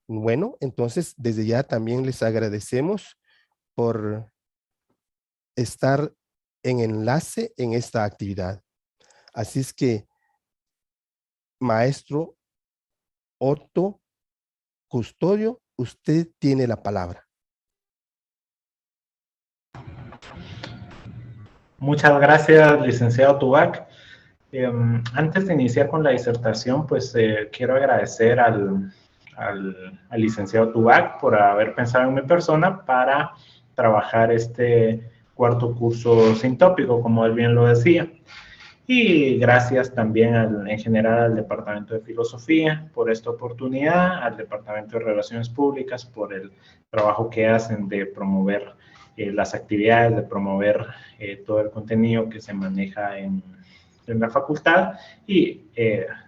Bueno, entonces desde ya también les agradecemos por estar en enlace en esta actividad. Así es que, maestro Otto Custodio, usted tiene la palabra. Muchas gracias, licenciado Tubac. Antes de iniciar con la disertación, pues quiero agradecer al licenciado Tubac por haber pensado en mi persona para trabajar este cuarto curso sintópico, como él bien lo decía. Y gracias también en general al Departamento de Filosofía por esta oportunidad, al Departamento de Relaciones Públicas por el trabajo que hacen de promover las actividades, de promover todo el contenido que se maneja en la facultad y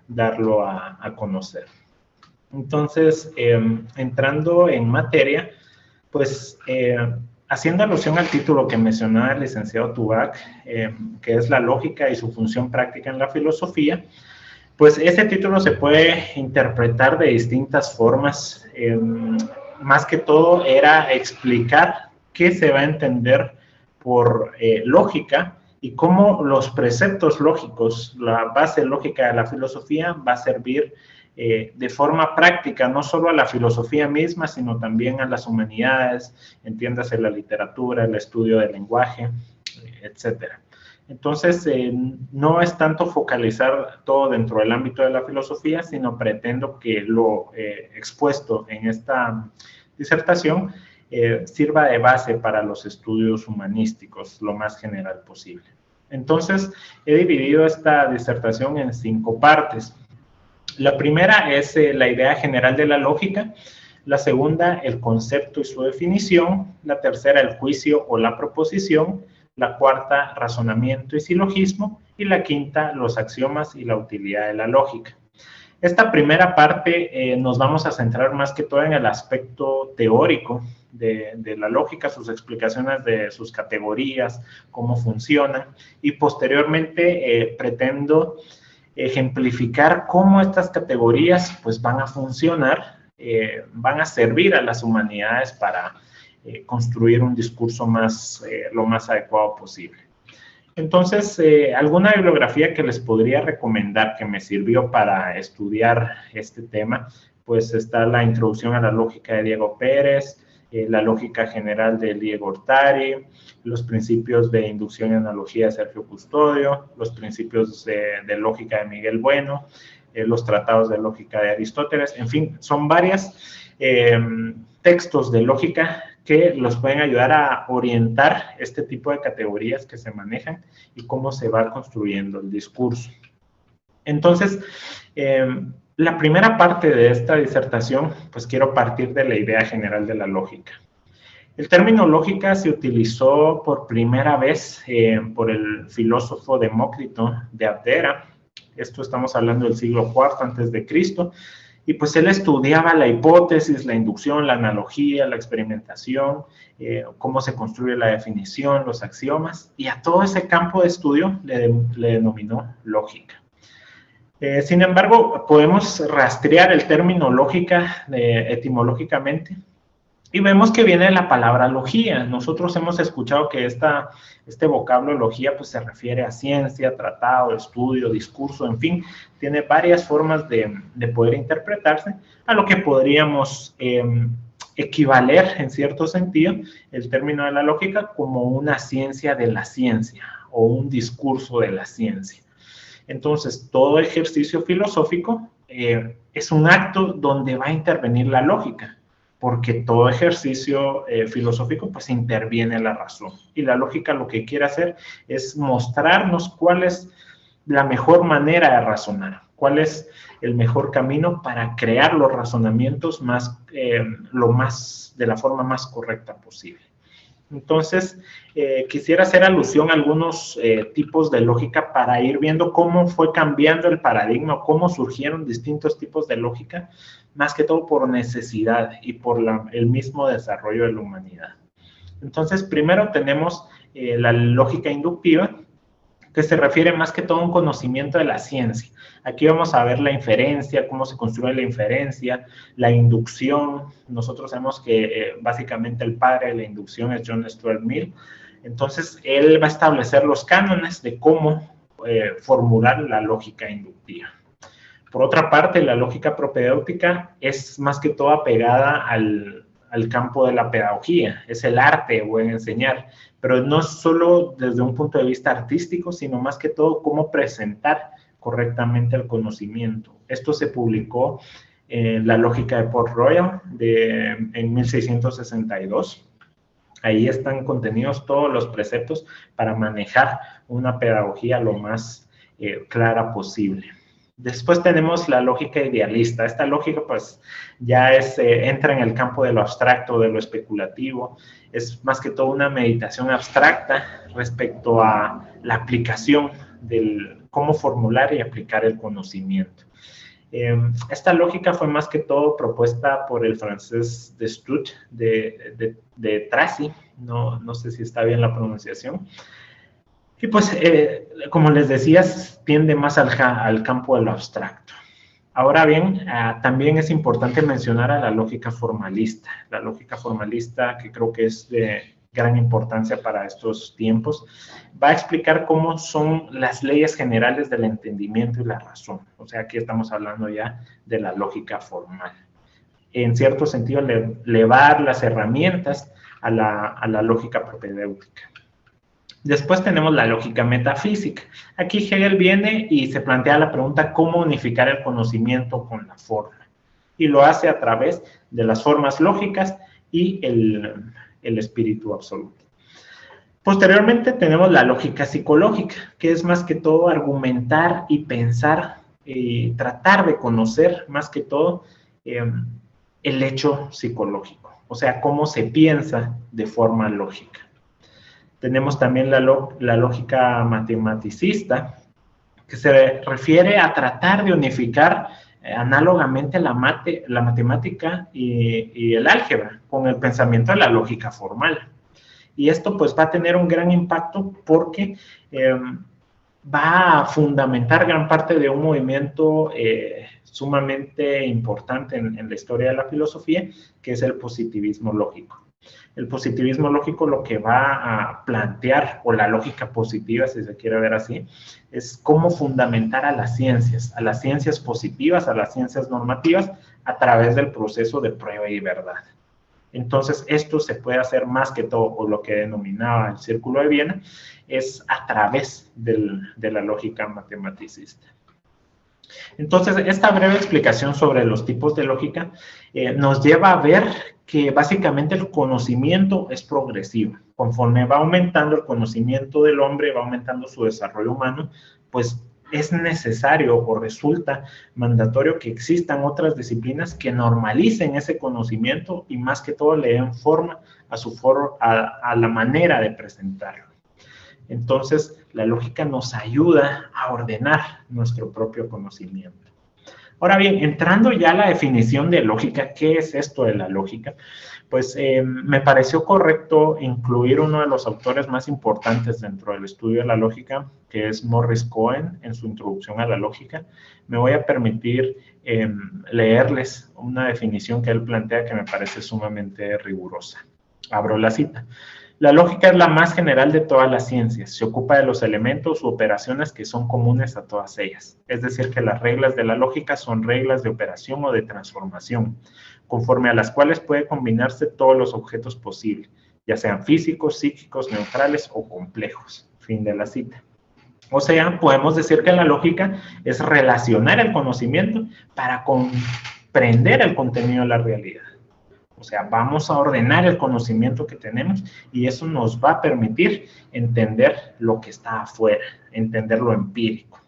darlo a conocer. Entonces, entrando en materia, pues haciendo alusión al título que mencionaba el licenciado Tubac, que es la lógica y su función práctica en la filosofía, pues ese título se puede interpretar de distintas formas. Más que todo era explicar qué se va a entender por lógica y cómo los preceptos lógicos, la base lógica de la filosofía va a servir de forma práctica, no solo a la filosofía misma, sino también a las humanidades, entiéndase la literatura, el estudio del lenguaje, etcétera. Entonces, no es tanto focalizar todo dentro del ámbito de la filosofía, sino pretendo que lo expuesto en esta disertación sirva de base para los estudios humanísticos lo más general posible. Entonces, he dividido esta disertación en 5 partes. La primera es la idea general de la lógica, la segunda, el concepto y su definición, la tercera, el juicio o la proposición, la cuarta, razonamiento y silogismo, y la quinta, los axiomas y la utilidad de la lógica. Esta primera parte nos vamos a centrar más que todo en el aspecto teórico de la lógica, sus explicaciones de sus categorías, cómo funcionan, y posteriormente pretendo ejemplificar cómo estas categorías pues van a funcionar, van a servir a las humanidades para construir un discurso lo más adecuado posible. Entonces, alguna bibliografía que les podría recomendar que me sirvió para estudiar este tema, pues está la Introducción a la Lógica de Diego Pérez, la Lógica General de Diego Ortari, los Principios de Inducción y Analogía de Sergio Custodio, los Principios de Lógica de Miguel Bueno, los Tratados de Lógica de Aristóteles, en fin, son varios textos de lógica que los pueden ayudar a orientar este tipo de categorías que se manejan y cómo se va construyendo el discurso. Entonces, la primera parte de esta disertación, pues quiero partir de la idea general de la lógica. El término lógica se utilizó por primera vez por el filósofo Demócrito de Abdera. Esto estamos hablando del siglo IV antes de Cristo. Y pues él estudiaba la hipótesis, la inducción, la analogía, la experimentación, cómo se construye la definición, los axiomas, y a todo ese campo de estudio le denominó lógica. Sin embargo, podemos rastrear el término lógica etimológicamente y vemos que viene la palabra logía. Nosotros hemos escuchado que este vocablo logía pues, se refiere a ciencia, tratado, estudio, discurso, en fin, tiene varias formas de poder interpretarse, a lo que podríamos equivaler en cierto sentido el término de la lógica como una ciencia de la ciencia o un discurso de la ciencia. Entonces, todo ejercicio filosófico es un acto donde va a intervenir la lógica, porque todo ejercicio filosófico pues interviene la razón. Y la lógica lo que quiere hacer es mostrarnos cuál es la mejor manera de razonar, cuál es el mejor camino para crear los razonamientos de la forma más correcta posible. Entonces, quisiera hacer alusión a algunos tipos de lógica para ir viendo cómo fue cambiando el paradigma, cómo surgieron distintos tipos de lógica, más que todo por necesidad y por el mismo desarrollo de la humanidad. Entonces, primero tenemos la lógica inductiva, que se refiere más que todo a un conocimiento de la ciencia. Aquí vamos a ver la inferencia, cómo se construye la inferencia, la inducción. Nosotros sabemos que básicamente el padre de la inducción es John Stuart Mill. Entonces, él va a establecer los cánones de cómo formular la lógica inductiva. Por otra parte, la lógica propedéutica es más que todo apegada al campo de la pedagogía, es el arte o en enseñar, pero no solo desde un punto de vista artístico, sino más que todo cómo presentar correctamente el conocimiento. Esto se publicó en La lógica de Port Royal en 1662. Ahí están contenidos todos los preceptos para manejar una pedagogía lo más clara posible. Después tenemos la lógica idealista. Esta lógica pues ya entra en el campo de lo abstracto, de lo especulativo. Es más que todo una meditación abstracta respecto a la aplicación del cómo formular y aplicar el conocimiento. Esta lógica fue más que todo propuesta por el francés Destutt de Tracy. No sé si está bien la pronunciación. Y pues, como les decía, tiende más al campo de lo abstracto. Ahora bien, también es importante mencionar a la lógica formalista. La lógica formalista, que creo que es de gran importancia para estos tiempos, va a explicar cómo son las leyes generales del entendimiento y la razón. O sea, aquí estamos hablando ya de la lógica formal. En cierto sentido, le va a dar las herramientas a la lógica propedéutica. Después tenemos la lógica metafísica. Aquí Hegel viene y se plantea la pregunta cómo unificar el conocimiento con la forma. Y lo hace a través de las formas lógicas y el espíritu absoluto. Posteriormente tenemos la lógica psicológica, que es más que todo argumentar y pensar y tratar de conocer más que todo el hecho psicológico, o sea, cómo se piensa de forma lógica. Tenemos también la lógica matematicista, que se refiere a tratar de unificar análogamente la matemática y el álgebra con el pensamiento de la lógica formal. Y esto pues va a tener un gran impacto porque va a fundamentar gran parte de un movimiento sumamente importante en la historia de la filosofía, que es el positivismo lógico. El positivismo lógico lo que va a plantear, o la lógica positiva, si se quiere ver así, es cómo fundamentar a las ciencias positivas, a las ciencias normativas, a través del proceso de prueba y verdad. Entonces, esto se puede hacer más que todo, o lo que denominaba el Círculo de Viena, es a través de la lógica matematicista. Entonces, esta breve explicación sobre los tipos de lógica nos lleva a ver que básicamente el conocimiento es progresivo. Conforme va aumentando el conocimiento del hombre, va aumentando su desarrollo humano, pues es necesario o resulta mandatorio que existan otras disciplinas que normalicen ese conocimiento y más que todo le den forma a la manera de presentarlo. Entonces, la lógica nos ayuda a ordenar nuestro propio conocimiento. Ahora bien, entrando ya a la definición de lógica, ¿qué es esto de la lógica? Pues me pareció correcto incluir uno de los autores más importantes dentro del estudio de la lógica, que es Morris Cohen, en su introducción a la lógica. Me voy a permitir leerles una definición que él plantea que me parece sumamente rigurosa. Abro la cita. La lógica es la más general de todas las ciencias. Se ocupa de los elementos u operaciones que son comunes a todas ellas. Es decir, que las reglas de la lógica son reglas de operación o de transformación, conforme a las cuales puede combinarse todos los objetos posibles, ya sean físicos, psíquicos, neutrales o complejos. Fin de la cita. O sea, podemos decir que la lógica es relacionar el conocimiento para comprender el contenido de la realidad. O sea, vamos a ordenar el conocimiento que tenemos y eso nos va a permitir entender lo que está afuera, entender lo empírico.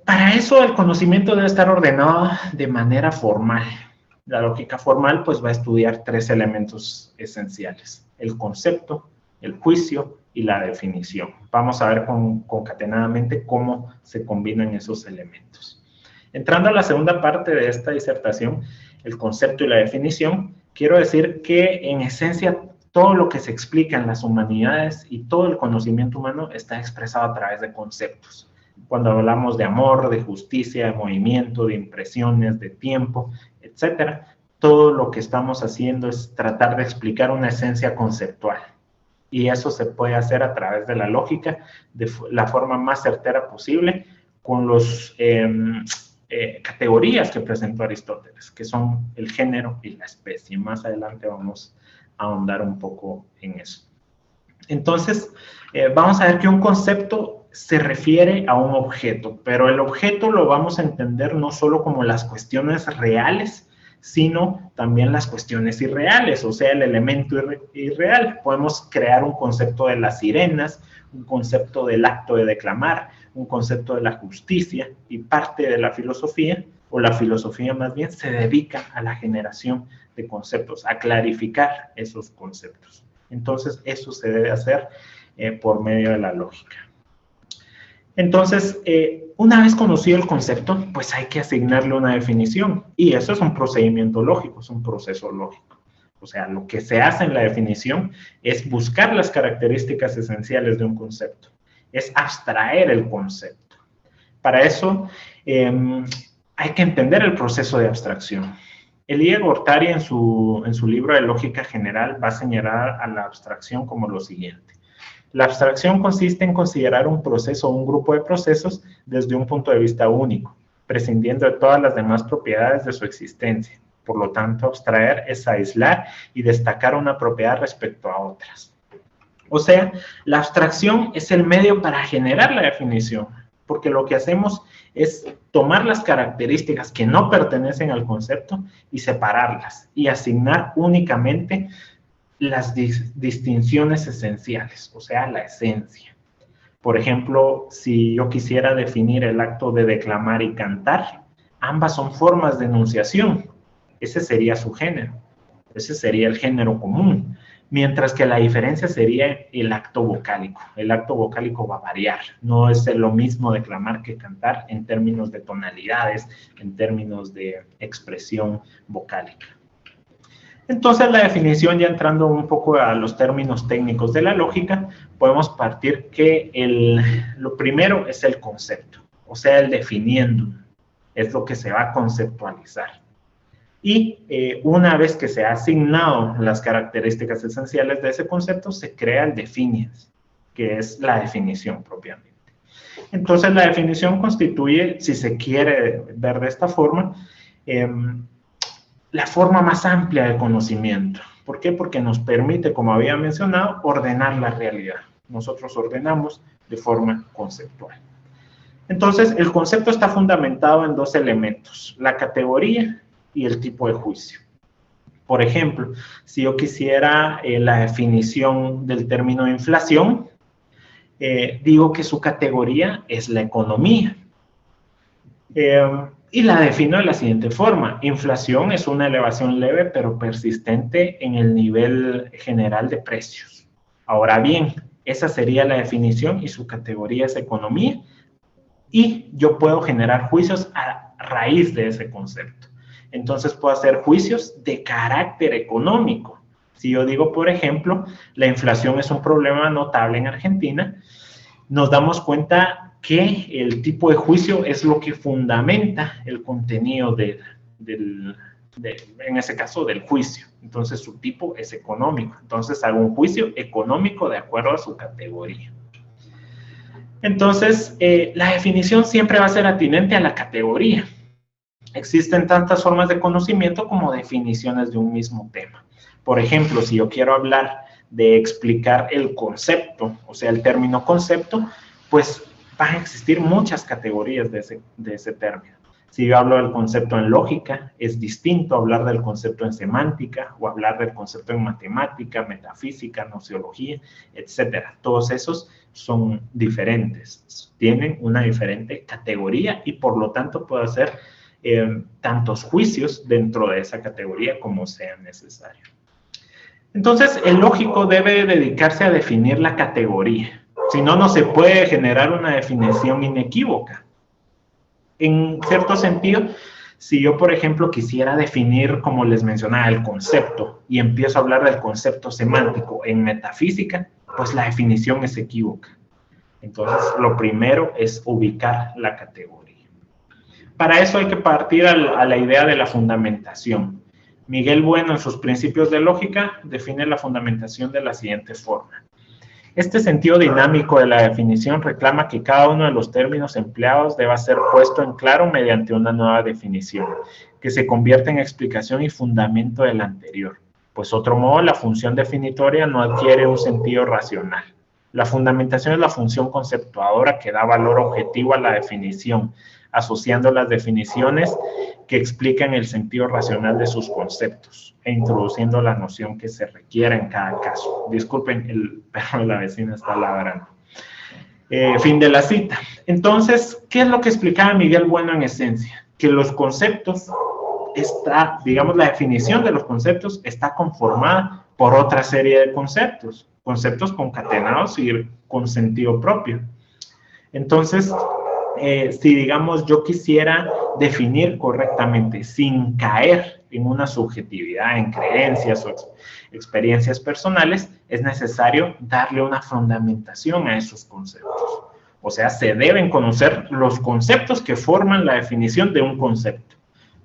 Para eso el conocimiento debe estar ordenado de manera formal. La lógica formal pues va a estudiar tres elementos esenciales: el concepto, el juicio y la definición. Vamos a ver concatenadamente cómo se combinan esos elementos. Entrando a la segunda parte de esta disertación, el concepto y la definición, quiero decir que en esencia todo lo que se explica en las humanidades y todo el conocimiento humano está expresado a través de conceptos. Cuando hablamos de amor, de justicia, de movimiento, de impresiones, de tiempo, etcétera, todo lo que estamos haciendo es tratar de explicar una esencia conceptual. Y eso se puede hacer a través de la lógica, de la forma más certera posible, con las categorías que presentó Aristóteles, que son el género y la especie. Más adelante vamos a ahondar un poco en eso. Entonces, vamos a ver que un concepto se refiere a un objeto, pero el objeto lo vamos a entender no solo como las cuestiones reales, sino también las cuestiones irreales, o sea, el elemento irreal. Podemos crear un concepto de las sirenas, un concepto del acto de declamar, un concepto de la justicia, y parte de la filosofía, o la filosofía más bien, se dedica a la generación de conceptos, a clarificar esos conceptos. Entonces, eso se debe hacer por medio de la lógica. Entonces, una vez conocido el concepto, pues hay que asignarle una definición. Y eso es un procedimiento lógico, es un proceso lógico. O sea, lo que se hace en la definición es buscar las características esenciales de un concepto. Es abstraer el concepto. Para eso, hay que entender el proceso de abstracción. Elia Gortari, en su libro de Lógica General, va a señalar a la abstracción como lo siguiente. La abstracción consiste en considerar un proceso o un grupo de procesos desde un punto de vista único, prescindiendo de todas las demás propiedades de su existencia. Por lo tanto, abstraer es aislar y destacar una propiedad respecto a otras. O sea, la abstracción es el medio para generar la definición, porque lo que hacemos es tomar las características que no pertenecen al concepto y separarlas y asignar únicamente las distinciones esenciales, o sea, la esencia. Por ejemplo, si yo quisiera definir el acto de declamar y cantar, ambas son formas de enunciación. Ese sería su género. Ese sería el género común. Mientras que la diferencia sería el acto vocálico. El acto vocálico va a variar. No es lo mismo declamar que cantar en términos de tonalidades, en términos de expresión vocálica. Entonces, la definición, ya entrando un poco a los términos técnicos de la lógica, podemos partir que lo primero es el concepto, o sea, el definiendo, es lo que se va a conceptualizar. Y una vez que se ha asignado las características esenciales de ese concepto, se crea el definiens, que es la definición propiamente. Entonces, la definición constituye, si se quiere ver de esta forma, la forma más amplia de conocimiento. ¿Por qué? Porque nos permite, como había mencionado, ordenar la realidad. Nosotros ordenamos de forma conceptual. Entonces, el concepto está fundamentado en dos elementos, la categoría y el tipo de juicio. Por ejemplo, si yo quisiera la definición del término inflación, digo que su categoría es la economía. Y la defino de la siguiente forma. Inflación es una elevación leve pero persistente en el nivel general de precios. Ahora bien, esa sería la definición y su categoría es economía. Y yo puedo generar juicios a raíz de ese concepto. Entonces puedo hacer juicios de carácter económico. Si yo digo, por ejemplo, la inflación es un problema notable en Argentina, nos damos cuenta que el tipo de juicio es lo que fundamenta el contenido en ese caso, del juicio. Entonces, su tipo es económico. Entonces, hago un juicio económico de acuerdo a su categoría. Entonces, la definición siempre va a ser atinente a la categoría. Existen tantas formas de conocimiento como definiciones de un mismo tema. Por ejemplo, si yo quiero hablar de explicar el concepto, o sea, el término concepto, pues van a existir muchas categorías de ese término. Si yo hablo del concepto en lógica, es distinto hablar del concepto en semántica o hablar del concepto en matemática, metafísica, nociología, etcétera. Todos esos son diferentes, tienen una diferente categoría y por lo tanto puedo hacer tantos juicios dentro de esa categoría como sea necesario. Entonces, el lógico debe dedicarse a definir la categoría. Si no, no se puede generar una definición inequívoca. En cierto sentido, Si yo, por ejemplo, quisiera definir, como les mencionaba, el concepto y empiezo a hablar del concepto semántico en metafísica, pues la definición es equívoca. Entonces, lo primero es ubicar la categoría. Para eso hay que partir a la idea de la fundamentación. Miguel Bueno, en sus principios de lógica, define la fundamentación de la siguiente forma. Este sentido dinámico de la definición reclama que cada uno de los términos empleados deba ser puesto en claro mediante una nueva definición, que se convierta en explicación y fundamento del anterior. Pues, de otro modo, la función definitoria no adquiere un sentido racional. La fundamentación es la función conceptuadora que da valor objetivo a la definición, asociando las definiciones que explican el sentido racional de sus conceptos e introduciendo la noción que se requiera en cada caso. Disculpen, el perro de la vecina está ladrando. Fin de la cita. Entonces, ¿qué es lo que explicaba Miguel Bueno en esencia? Que los conceptos, digamos, la definición de los conceptos está conformada por otra serie de conceptos concatenados y con sentido propio. Entonces, si digamos yo quisiera definir correctamente sin caer en una subjetividad, en creencias o experiencias personales, es necesario darle una fundamentación a esos conceptos. O sea, se deben conocer los conceptos que forman la definición de un concepto.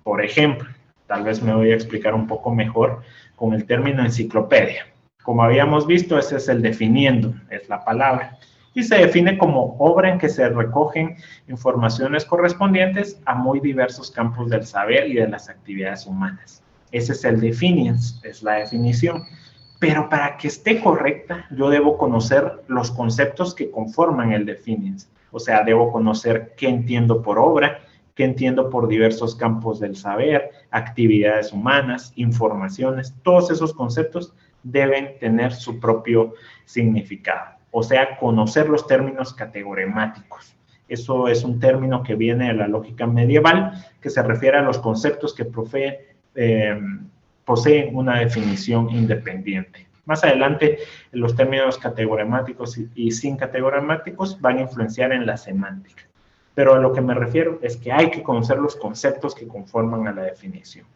Por ejemplo, tal vez me voy a explicar un poco mejor con el término enciclopedia. Como habíamos visto, ese es el definiendo, es la palabra. Y se define como obra en que se recogen informaciones correspondientes a muy diversos campos del saber y de las actividades humanas. Ese es el definiens, es la definición. Pero para que esté correcta, yo debo conocer los conceptos que conforman el definiens. O sea, debo conocer qué entiendo por obra, qué entiendo por diversos campos del saber, actividades humanas, informaciones. Todos esos conceptos deben tener su propio significado. O sea, conocer los términos categoremáticos. Eso es un término que viene de la lógica medieval, que se refiere a los conceptos que poseen una definición independiente. Más adelante, los términos categoremáticos y sin categoremáticos van a influenciar en la semántica. Pero a lo que me refiero es que hay que conocer los conceptos que conforman a la definición.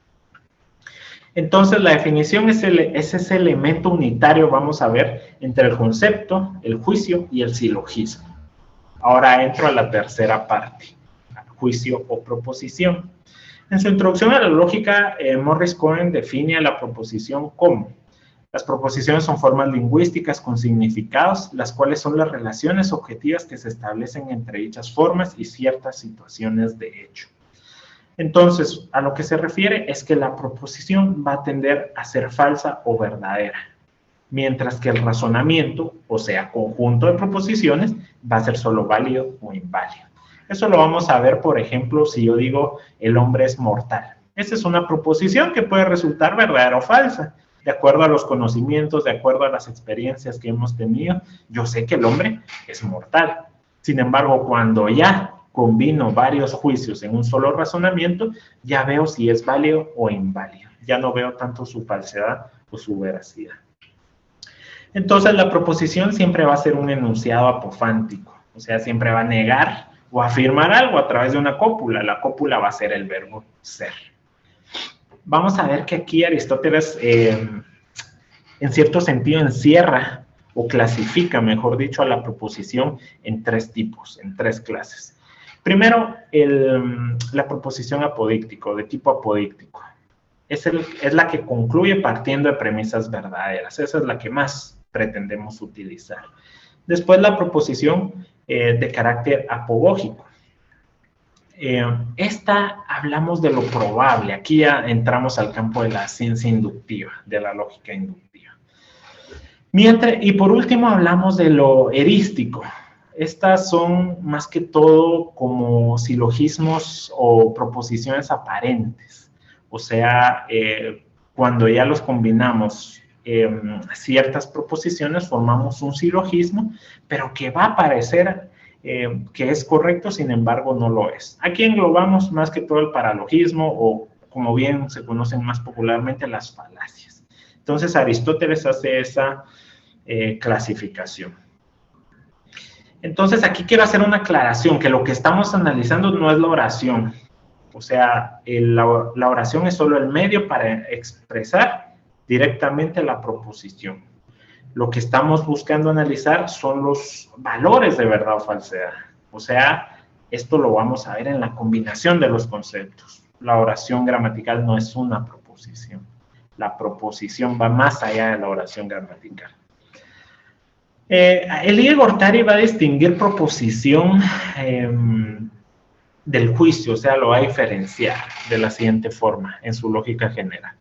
Entonces, la definición es ese elemento unitario, vamos a ver, entre el concepto, el juicio y el silogismo. Ahora entro a la tercera parte, juicio o proposición. En su introducción a la lógica, Morris Cohen define a la proposición como: las proposiciones son formas lingüísticas con significados, las cuales son las relaciones objetivas que se establecen entre dichas formas y ciertas situaciones de hecho. Entonces, a lo que se refiere es que la proposición va a tender a ser falsa o verdadera, mientras que el razonamiento, o sea, conjunto de proposiciones, va a ser solo válido o inválido. Eso lo vamos a ver, por ejemplo, si yo digo el hombre es mortal. Esa es una proposición que puede resultar verdadera o falsa. De acuerdo a los conocimientos, de acuerdo a las experiencias que hemos tenido, yo sé que el hombre es mortal. Sin embargo, cuando ya combino varios juicios en un solo razonamiento, ya veo si es válido o inválido. Ya no veo tanto su falsedad o su veracidad. Entonces, la proposición siempre va a ser un enunciado apofántico, o sea, siempre va a negar o afirmar algo a través de una cópula. La cópula va a ser el verbo ser. Vamos a ver que aquí Aristóteles, en cierto sentido, encierra o clasifica, mejor dicho, a la proposición en tres tipos, en tres clases. Primero, la proposición apodíctico, de tipo apodíctico. Es la que concluye partiendo de premisas verdaderas. Esa es la que más pretendemos utilizar. Después, la proposición de carácter apogógico. Esta hablamos de lo probable. Aquí ya entramos al campo de la ciencia inductiva, de la lógica inductiva. Y por último hablamos de lo erístico. Estas son más que todo como silogismos o proposiciones aparentes. O sea, cuando ya los combinamos ciertas proposiciones, formamos un silogismo, pero que va a parecer que es correcto, sin embargo no lo es. Aquí englobamos más que todo el paralogismo o, como bien se conocen más popularmente, las falacias. Entonces Aristóteles hace esa clasificación. Entonces aquí quiero hacer una aclaración, que lo que estamos analizando no es la oración. O sea, la oración es solo el medio para expresar directamente la proposición. Lo que estamos buscando analizar son los valores de verdad o falsedad. O sea, esto lo vamos a ver en la combinación de los conceptos. La oración gramatical no es una proposición. La proposición va más allá de la oración gramatical. Elías Gortari va a distinguir proposición del juicio, o sea, lo va a diferenciar de la siguiente forma en su lógica general.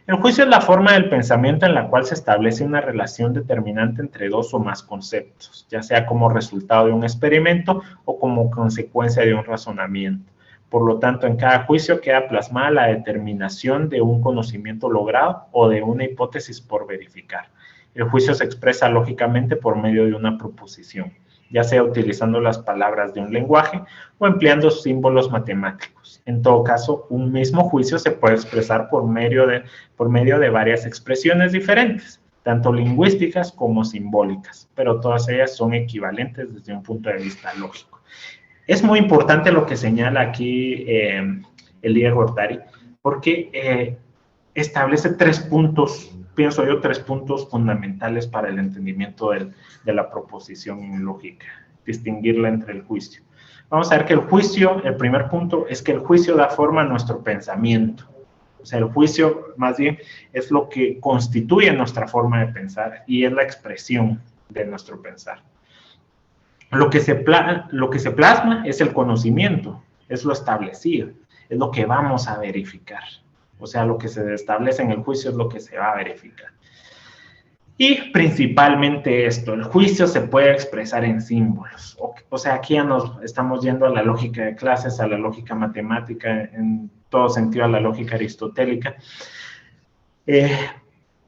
El juicio es la forma del pensamiento en la cual se establece una relación determinante entre dos o más conceptos, ya sea como resultado de un experimento o como consecuencia de un razonamiento. Por lo tanto, en cada juicio queda plasmada la determinación de un conocimiento logrado o de una hipótesis por verificar. El juicio se expresa lógicamente por medio de una proposición, ya sea utilizando las palabras de un lenguaje o empleando símbolos matemáticos. En todo caso, un mismo juicio se puede expresar por medio de varias expresiones diferentes, tanto lingüísticas como simbólicas, pero todas ellas son equivalentes desde un punto de vista lógico. Es muy importante lo que señala aquí Elías Gortari, porque establece tres puntos, pienso yo, tres puntos fundamentales para el entendimiento de la proposición lógica, distinguirla entre el juicio. Vamos a ver que el juicio, el primer punto, es que el juicio da forma a nuestro pensamiento. O sea, el juicio, más bien, es lo que constituye nuestra forma de pensar y es la expresión de nuestro pensar. Lo que se plasma es el conocimiento, es lo establecido, es lo que vamos a verificar. O sea, lo que se establece en el juicio es lo que se va a verificar. Y principalmente esto, el juicio se puede expresar en símbolos. O sea, aquí ya nos estamos yendo a la lógica de clases, a la lógica matemática, en todo sentido a la lógica aristotélica.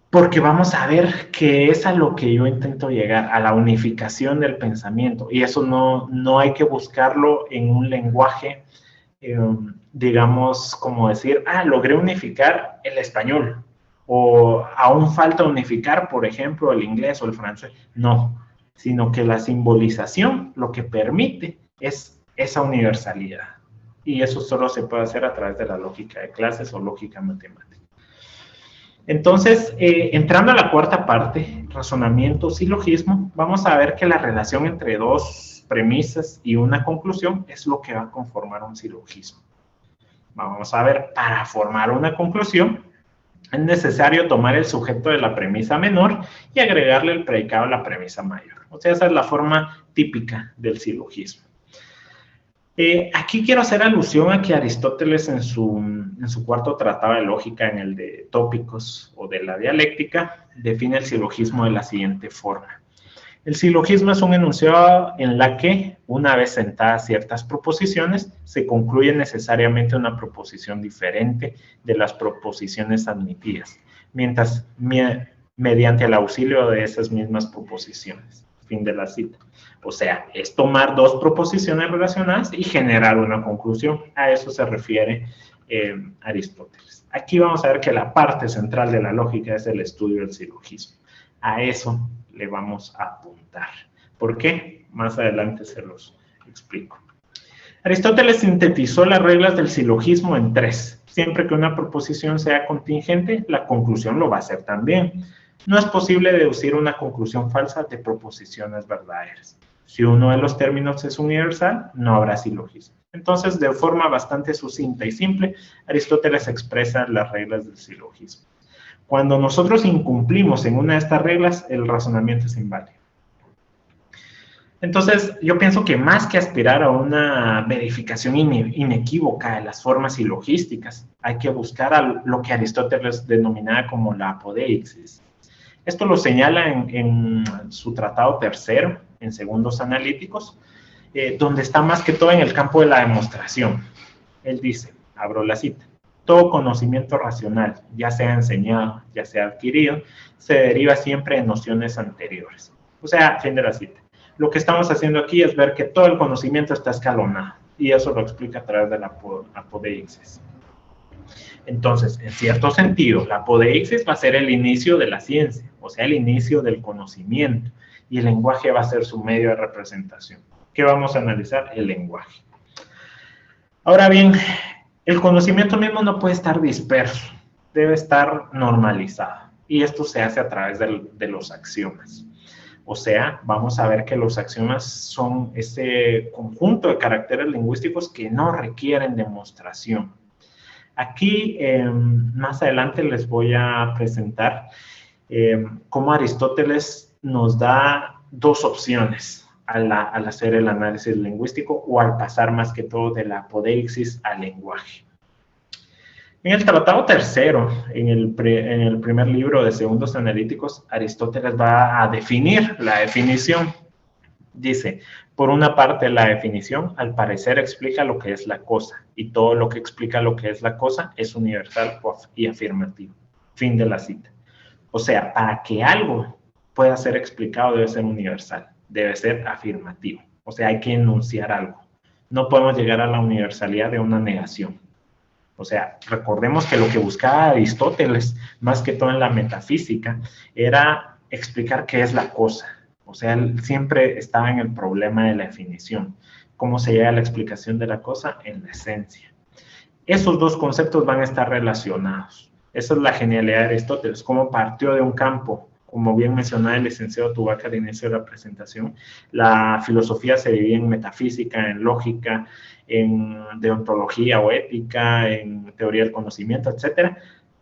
Porque vamos a ver que es a lo que yo intento llegar, a la unificación del pensamiento. Y eso no hay que buscarlo en un lenguaje, digamos, como decir, logré unificar el español. O aún falta unificar, por ejemplo, el inglés o el francés. No, sino que la simbolización lo que permite es esa universalidad. Y eso solo se puede hacer a través de la lógica de clases o lógica matemática. Entonces, entrando a la cuarta parte, razonamiento, silogismo, vamos a ver que la relación entre dos premisas y una conclusión es lo que va a conformar un silogismo. Vamos a ver, para formar una conclusión, es necesario tomar el sujeto de la premisa menor y agregarle el predicado a la premisa mayor. O sea, esa es la forma típica del silogismo. Aquí quiero hacer alusión a que Aristóteles en su cuarto tratado de lógica, en el de tópicos o de la dialéctica, define el silogismo de la siguiente forma. El silogismo es un enunciado en la que, una vez sentadas ciertas proposiciones, se concluye necesariamente una proposición diferente de las proposiciones admitidas, mediante el auxilio de esas mismas proposiciones. Fin de la cita. O sea, es tomar dos proposiciones relacionadas y generar una conclusión. A eso se refiere Aristóteles. Aquí vamos a ver que la parte central de la lógica es el estudio del silogismo. A eso le vamos a apuntar. ¿Por qué? Más adelante se los explico. Aristóteles sintetizó las reglas del silogismo en tres. Siempre que una proposición sea contingente, la conclusión lo va a ser también. No es posible deducir una conclusión falsa de proposiciones verdaderas. Si uno de los términos es universal, no habrá silogismo. Entonces, de forma bastante sucinta y simple, Aristóteles expresa las reglas del silogismo. Cuando nosotros incumplimos en una de estas reglas, el razonamiento es inválido. Entonces, yo pienso que más que aspirar a una verificación inequívoca de las formas silogísticas, hay que buscar a lo que Aristóteles denominaba como la apodeixis. Esto lo señala en su tratado tercero, en Segundos Analíticos, donde está más que todo en el campo de la demostración. Él dice, abro la cita, todo conocimiento racional, ya sea enseñado, ya sea adquirido, se deriva siempre de nociones anteriores. O sea, fin de la cita. Lo que estamos haciendo aquí es ver que todo el conocimiento está escalonado, y eso lo explica a través de la apodeixis. Entonces, en cierto sentido, la apodeixis va a ser el inicio de la ciencia, o sea, el inicio del conocimiento, y el lenguaje va a ser su medio de representación. ¿Qué vamos a analizar? El lenguaje. Ahora bien, El conocimiento mismo no puede estar disperso, debe estar normalizado. Y esto se hace a través de los axiomas. O sea, vamos a ver que los axiomas son ese conjunto de caracteres lingüísticos que no requieren demostración. Aquí, más adelante, les voy a presentar cómo Aristóteles nos da dos opciones al hacer el análisis lingüístico o al pasar más que todo de la apodeixis al lenguaje. En el Tratado Tercero, en el primer libro de Segundos Analíticos, Aristóteles va a definir la definición. Dice, por una parte, la definición, al parecer, explica lo que es la cosa, y todo lo que explica lo que es la cosa es universal y afirmativo. Fin de la cita. O sea, para que algo pueda ser explicado debe ser universal, debe ser afirmativo. O sea, hay que enunciar algo. No podemos llegar a la universalidad de una negación. O sea, recordemos que lo que buscaba Aristóteles, más que todo en la metafísica, era explicar qué es la cosa. O sea, él siempre estaba en el problema de la definición. ¿Cómo se llega a la explicación de la cosa? En la esencia. Esos dos conceptos van a estar relacionados. Esa es la genialidad de Aristóteles, cómo partió de un campo. Como bien mencionaba el licenciado Tubac al inicio de la presentación, la filosofía se divide en metafísica, en lógica, en deontología o ética, en teoría del conocimiento, etc.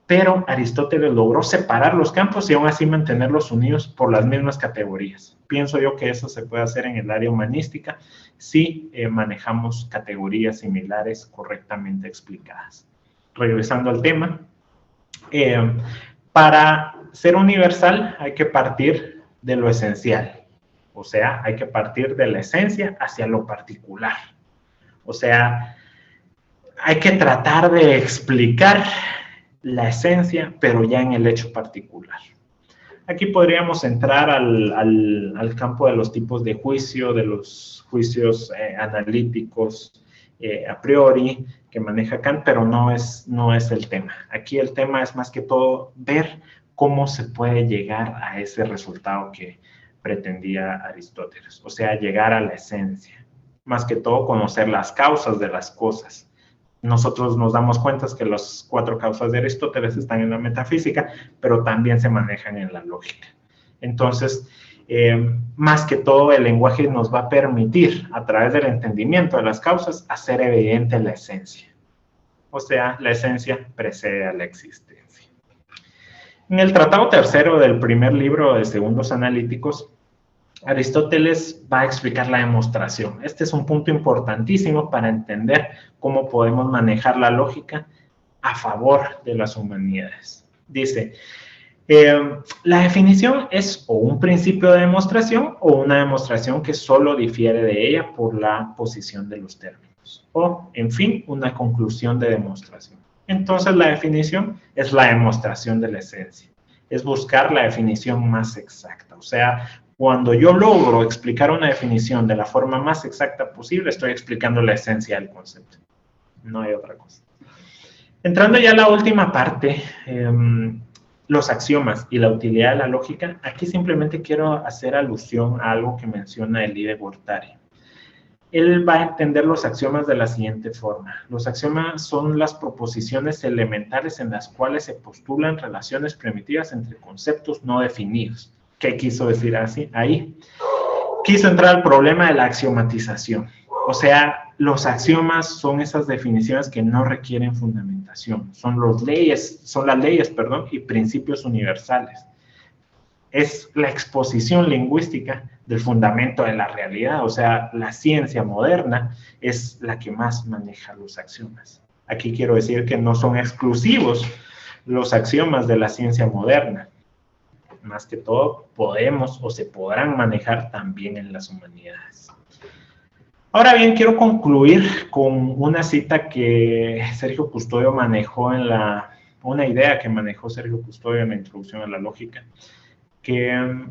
Pero Aristóteles logró separar los campos y aún así mantenerlos unidos por las mismas categorías. Pienso yo que eso se puede hacer en el área humanística si manejamos categorías similares correctamente explicadas. Regresando al tema, para ser universal hay que partir de lo esencial, o sea, hay que partir de la esencia hacia lo particular. O sea, hay que tratar de explicar la esencia, pero ya en el hecho particular. Aquí podríamos entrar al campo de los tipos de juicio, de los juicios analíticos a priori que maneja Kant, pero no es el tema. Aquí el tema es más que todo ver cómo se puede llegar a ese resultado que pretendía Aristóteles, o sea, llegar a la esencia. Más que todo, conocer las causas de las cosas. Nosotros nos damos cuenta que las 4 causas de Aristóteles están en la metafísica, pero también se manejan en la lógica. Entonces, más que todo, el lenguaje nos va a permitir, a través del entendimiento de las causas, hacer evidente la esencia. O sea, la esencia precede a la existencia. En el Tratado Tercero del primer libro de Segundos Analíticos, Aristóteles va a explicar la demostración. Este es un punto importantísimo para entender cómo podemos manejar la lógica a favor de las humanidades. Dice, la definición es o un principio de demostración o una demostración que solo difiere de ella por la posición de los términos. O, en fin, una conclusión de demostración. Entonces, la definición es la demostración de la esencia. Es buscar la definición más exacta. O sea, cuando yo logro explicar una definición de la forma más exacta posible, estoy explicando la esencia del concepto. No hay otra cosa. Entrando ya a la última parte, los axiomas y la utilidad de la lógica, aquí simplemente quiero hacer alusión a algo que menciona Elie de Guattari. Él va a entender los axiomas de la siguiente forma. Los axiomas son las proposiciones elementales en las cuales se postulan relaciones primitivas entre conceptos no definidos. ¿Qué quiso decir así? Ahí quiso entrar al problema de la axiomatización. O sea, los axiomas son esas definiciones que no requieren fundamentación. Son las leyes, y principios universales. Es la exposición lingüística del fundamento de la realidad. O sea, la ciencia moderna es la que más maneja los axiomas. Aquí quiero decir que no son exclusivos los axiomas de la ciencia moderna. Más que todo, podemos o se podrán manejar también en las humanidades. Ahora bien, quiero concluir con una cita que Sergio Custodio manejó una idea que manejó Sergio Custodio en la introducción a la lógica, que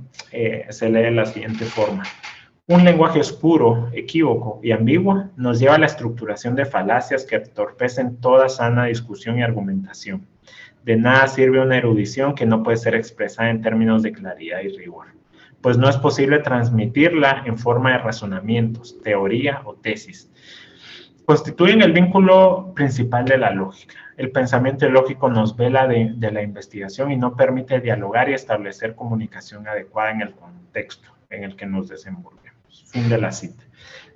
se lee de la siguiente forma. Un lenguaje oscuro, equívoco y ambiguo nos lleva a la estructuración de falacias que entorpecen toda sana discusión y argumentación. De nada sirve una erudición que no puede ser expresada en términos de claridad y rigor, pues no es posible transmitirla en forma de razonamientos, teoría o tesis. constituyen el vínculo principal de la lógica. El pensamiento lógico nos vela de la investigación y no permite dialogar y establecer comunicación adecuada en el contexto en el que nos desenvolvemos. Fin de la cita.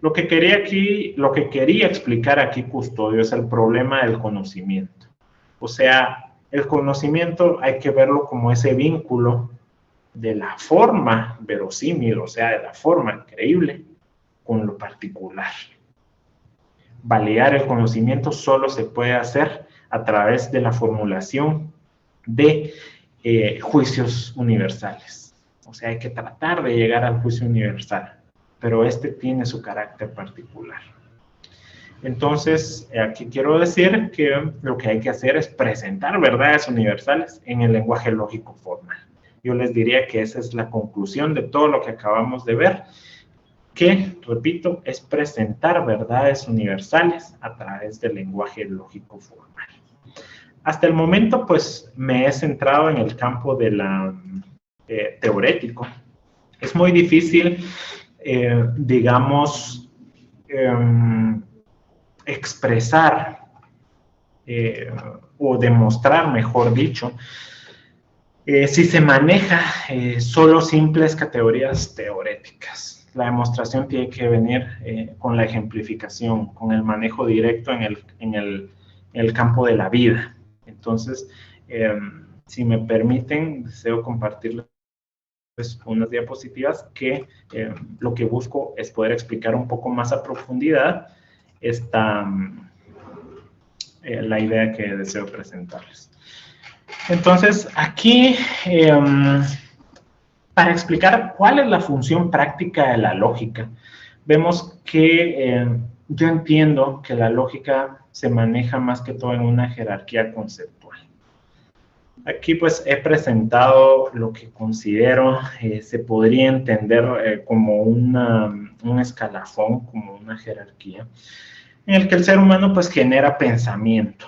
Lo que quería explicar aquí Custodio es el problema del conocimiento. O sea, el conocimiento hay que verlo como ese vínculo de la forma verosímil, o sea, de la forma creíble, con lo particular. Validar el conocimiento solo se puede hacer a través de la formulación de juicios universales. O sea, hay que tratar de llegar al juicio universal, pero este tiene su carácter particular. Entonces, aquí quiero decir que lo que hay que hacer es presentar verdades universales en el lenguaje lógico formal. Yo les diría que esa es la conclusión de todo lo que acabamos de ver, que, repito, es presentar verdades universales a través del lenguaje lógico formal. Hasta el momento, pues, me he centrado en el campo de la teorético. Es muy difícil, digamos, expresar o demostrar, mejor dicho, si se maneja solo simples categorías teoréticas. La demostración tiene que venir con la ejemplificación, con el manejo directo en el campo de la vida. Entonces, si me permiten, deseo compartirles unas diapositivas que lo que busco es poder explicar un poco más a profundidad la idea que deseo presentarles. Entonces, aquí, para explicar cuál es la función práctica de la lógica, vemos que yo entiendo que la lógica se maneja más que todo en una jerarquía conceptual. Aquí pues he presentado lo que considero se podría entender como un escalafón, como una jerarquía, en el que el ser humano pues genera pensamiento.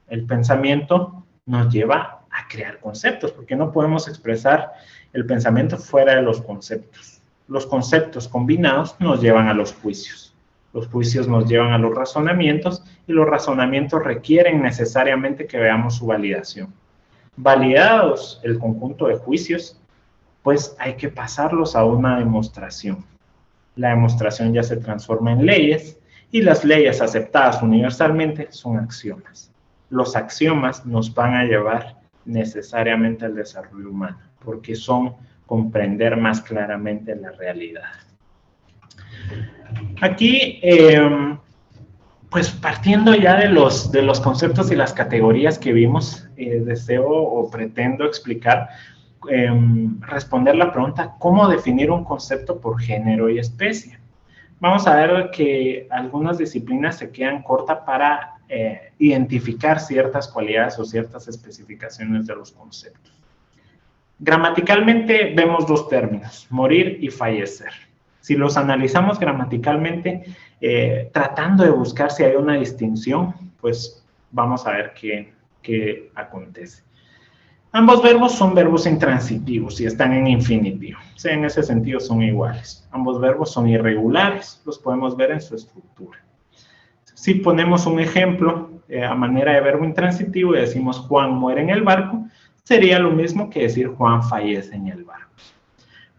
El pensamiento nos lleva a crear conceptos, porque no podemos expresar el pensamiento fuera de los conceptos. Los conceptos combinados nos llevan a los juicios. Los juicios nos llevan a los razonamientos y los razonamientos requieren necesariamente que veamos su validación. Validados el conjunto de juicios, pues hay que pasarlos a una demostración. La demostración ya se transforma en leyes y las leyes aceptadas universalmente son axiomas. Los axiomas nos van a llevar necesariamente al desarrollo humano, porque son comprender más claramente la realidad. Aquí, pues partiendo ya de los conceptos y las categorías que vimos, deseo o pretendo explicar, responder la pregunta, ¿cómo definir un concepto por género y especie? Vamos a ver que algunas disciplinas se quedan cortas para identificar ciertas cualidades o ciertas especificaciones de los conceptos. Gramaticalmente vemos dos términos, morir y fallecer. Si los analizamos gramaticalmente, tratando de buscar si hay una distinción, pues vamos a ver qué acontece. Ambos verbos son verbos intransitivos y están en infinitivo. O sea, en ese sentido son iguales. Ambos verbos son irregulares, los podemos ver en su estructura. Si ponemos un ejemplo a manera de verbo intransitivo y decimos Juan muere en el barco, sería lo mismo que decir Juan fallece en el barco.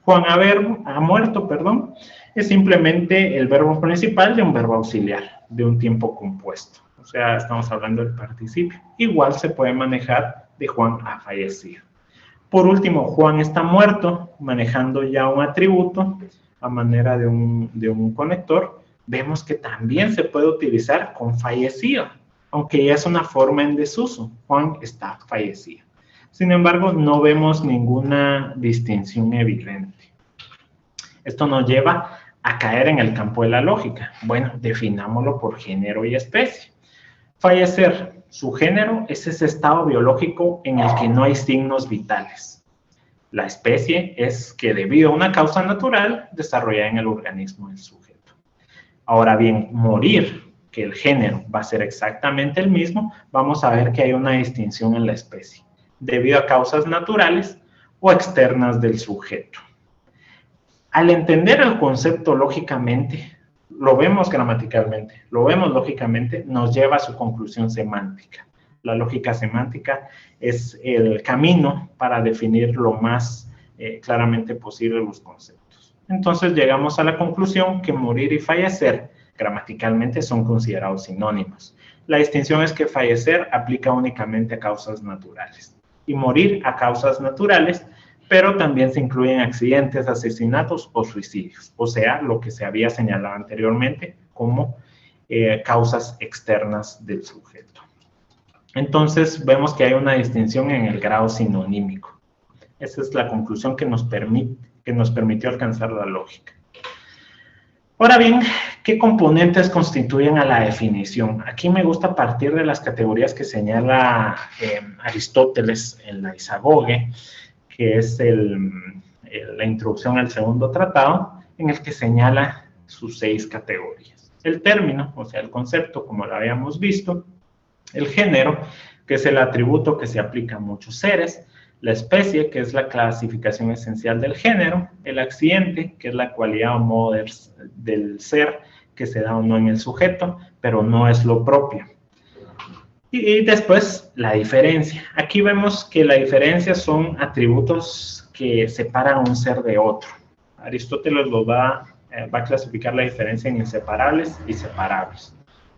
Juan ha muerto, es simplemente el verbo principal de un verbo auxiliar, de un tiempo compuesto. O sea, estamos hablando del participio. Igual se puede manejar de Juan ha fallecido. Por último, Juan está muerto, manejando ya un atributo a manera de un conector. Vemos que también se puede utilizar con fallecido, aunque ya es una forma en desuso. Juan está fallecido. Sin embargo, no vemos ninguna distinción evidente. Esto nos lleva a caer en el campo de la lógica. Bueno, definámoslo por género y especie. Fallecer, su género es ese estado biológico en el que no hay signos vitales. La especie es que debido a una causa natural desarrollada en el organismo del sujeto. Ahora bien, morir, que el género va a ser exactamente el mismo, vamos a ver que hay una distinción en la especie, debido a causas naturales o externas del sujeto. Al entender el concepto lógicamente, lo vemos gramaticalmente, lo vemos lógicamente, nos lleva a su conclusión semántica. La lógica semántica es el camino para definir lo más claramente posible los conceptos. Entonces llegamos a la conclusión que morir y fallecer gramaticalmente son considerados sinónimos. La distinción es que fallecer aplica únicamente a causas naturales y morir a causas naturales, pero también se incluyen accidentes, asesinatos o suicidios, o sea, lo que se había señalado anteriormente como causas externas del sujeto. Entonces, vemos que hay una distinción en el grado sinonímico. Esa es la conclusión que nos permitió alcanzar la lógica. Ahora bien, ¿qué componentes constituyen a la definición? Aquí me gusta partir de las categorías que señala Aristóteles en la Isagoge, que es la introducción al segundo tratado, en el que señala sus 6 categorías. El término, o sea, el concepto, como lo habíamos visto. El género, que es el atributo que se aplica a muchos seres. La especie, que es la clasificación esencial del género. El accidente, que es la cualidad o modo del ser que se da o no en el sujeto, pero no es lo propio. Y después, la diferencia. Aquí vemos que la diferencia son atributos que separan a un ser de otro. Aristóteles va a clasificar la diferencia en inseparables y separables.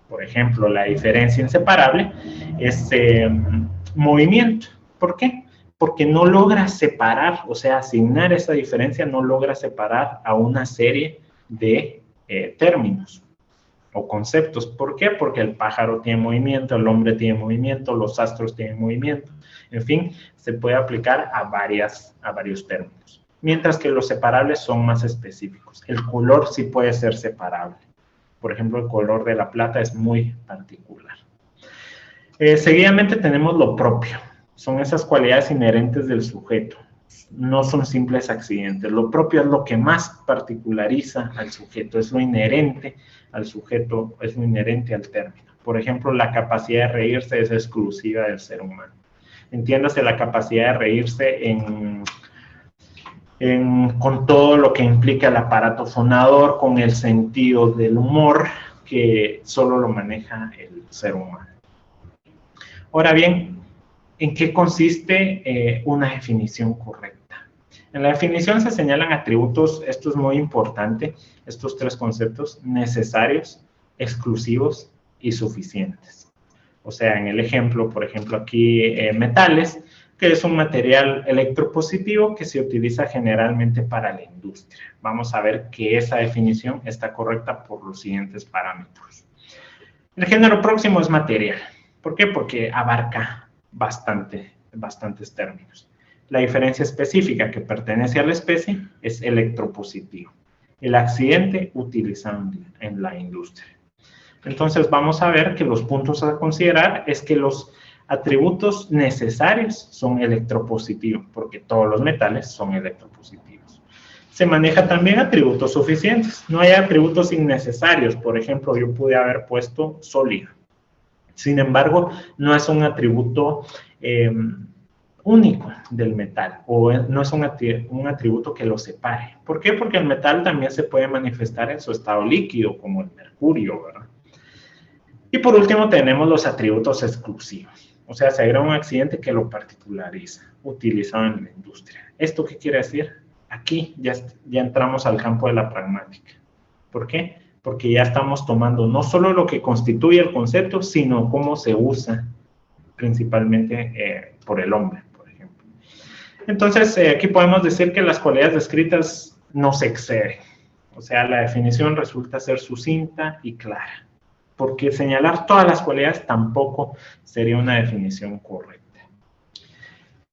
Por ejemplo, la diferencia inseparable es movimiento. ¿Por qué? Porque no logra separar, o sea, asignar esa diferencia no logra separar a una serie de términos o conceptos. ¿Por qué? Porque el pájaro tiene movimiento, el hombre tiene movimiento, los astros tienen movimiento. En fin, se puede aplicar a varios términos. Mientras que los separables son más específicos. El color sí puede ser separable. Por ejemplo, el color de la plata es muy particular. Seguidamente tenemos lo propio. Son esas cualidades inherentes del sujeto. No son simples accidentes. Lo propio es lo que más particulariza al sujeto. Es lo inherente al sujeto, es lo inherente al término. Por ejemplo, la capacidad de reírse es exclusiva del ser humano. Entiéndase la capacidad de reírse con todo lo que implica el aparato fonador, con el sentido del humor, que solo lo maneja el ser humano. Ahora bien, ¿en qué consiste una definición correcta? En la definición se señalan atributos, esto es muy importante, estos 3 conceptos, necesarios, exclusivos y suficientes. O sea, en el ejemplo, por ejemplo, aquí metales, que es un material electropositivo que se utiliza generalmente para la industria. Vamos a ver que esa definición está correcta por los siguientes parámetros. El género próximo es material. ¿Por qué? Porque abarca bastantes términos. La diferencia específica que pertenece a la especie es electropositivo. El accidente utilizado en la industria. Entonces vamos a ver que los puntos a considerar es que los atributos necesarios son electropositivos, porque todos los metales son electropositivos. Se maneja también atributos suficientes. No hay atributos innecesarios. Por ejemplo, yo pude haber puesto sólido. Sin embargo, no es un atributo único del metal, o no es un atributo que lo separe. ¿Por qué? Porque el metal también se puede manifestar en su estado líquido, como el mercurio, ¿verdad? Y por último tenemos los atributos exclusivos. O sea, se agrega un accidente que lo particulariza, utilizado en la industria. ¿Esto qué quiere decir? Aquí ya entramos al campo de la pragmática. ¿Por qué? Porque ya estamos tomando no solo lo que constituye el concepto, sino cómo se usa principalmente por el hombre, por ejemplo. Entonces, aquí podemos decir que las cualidades descritas no se exceden. O sea, la definición resulta ser sucinta y clara. Porque señalar todas las cualidades tampoco sería una definición correcta.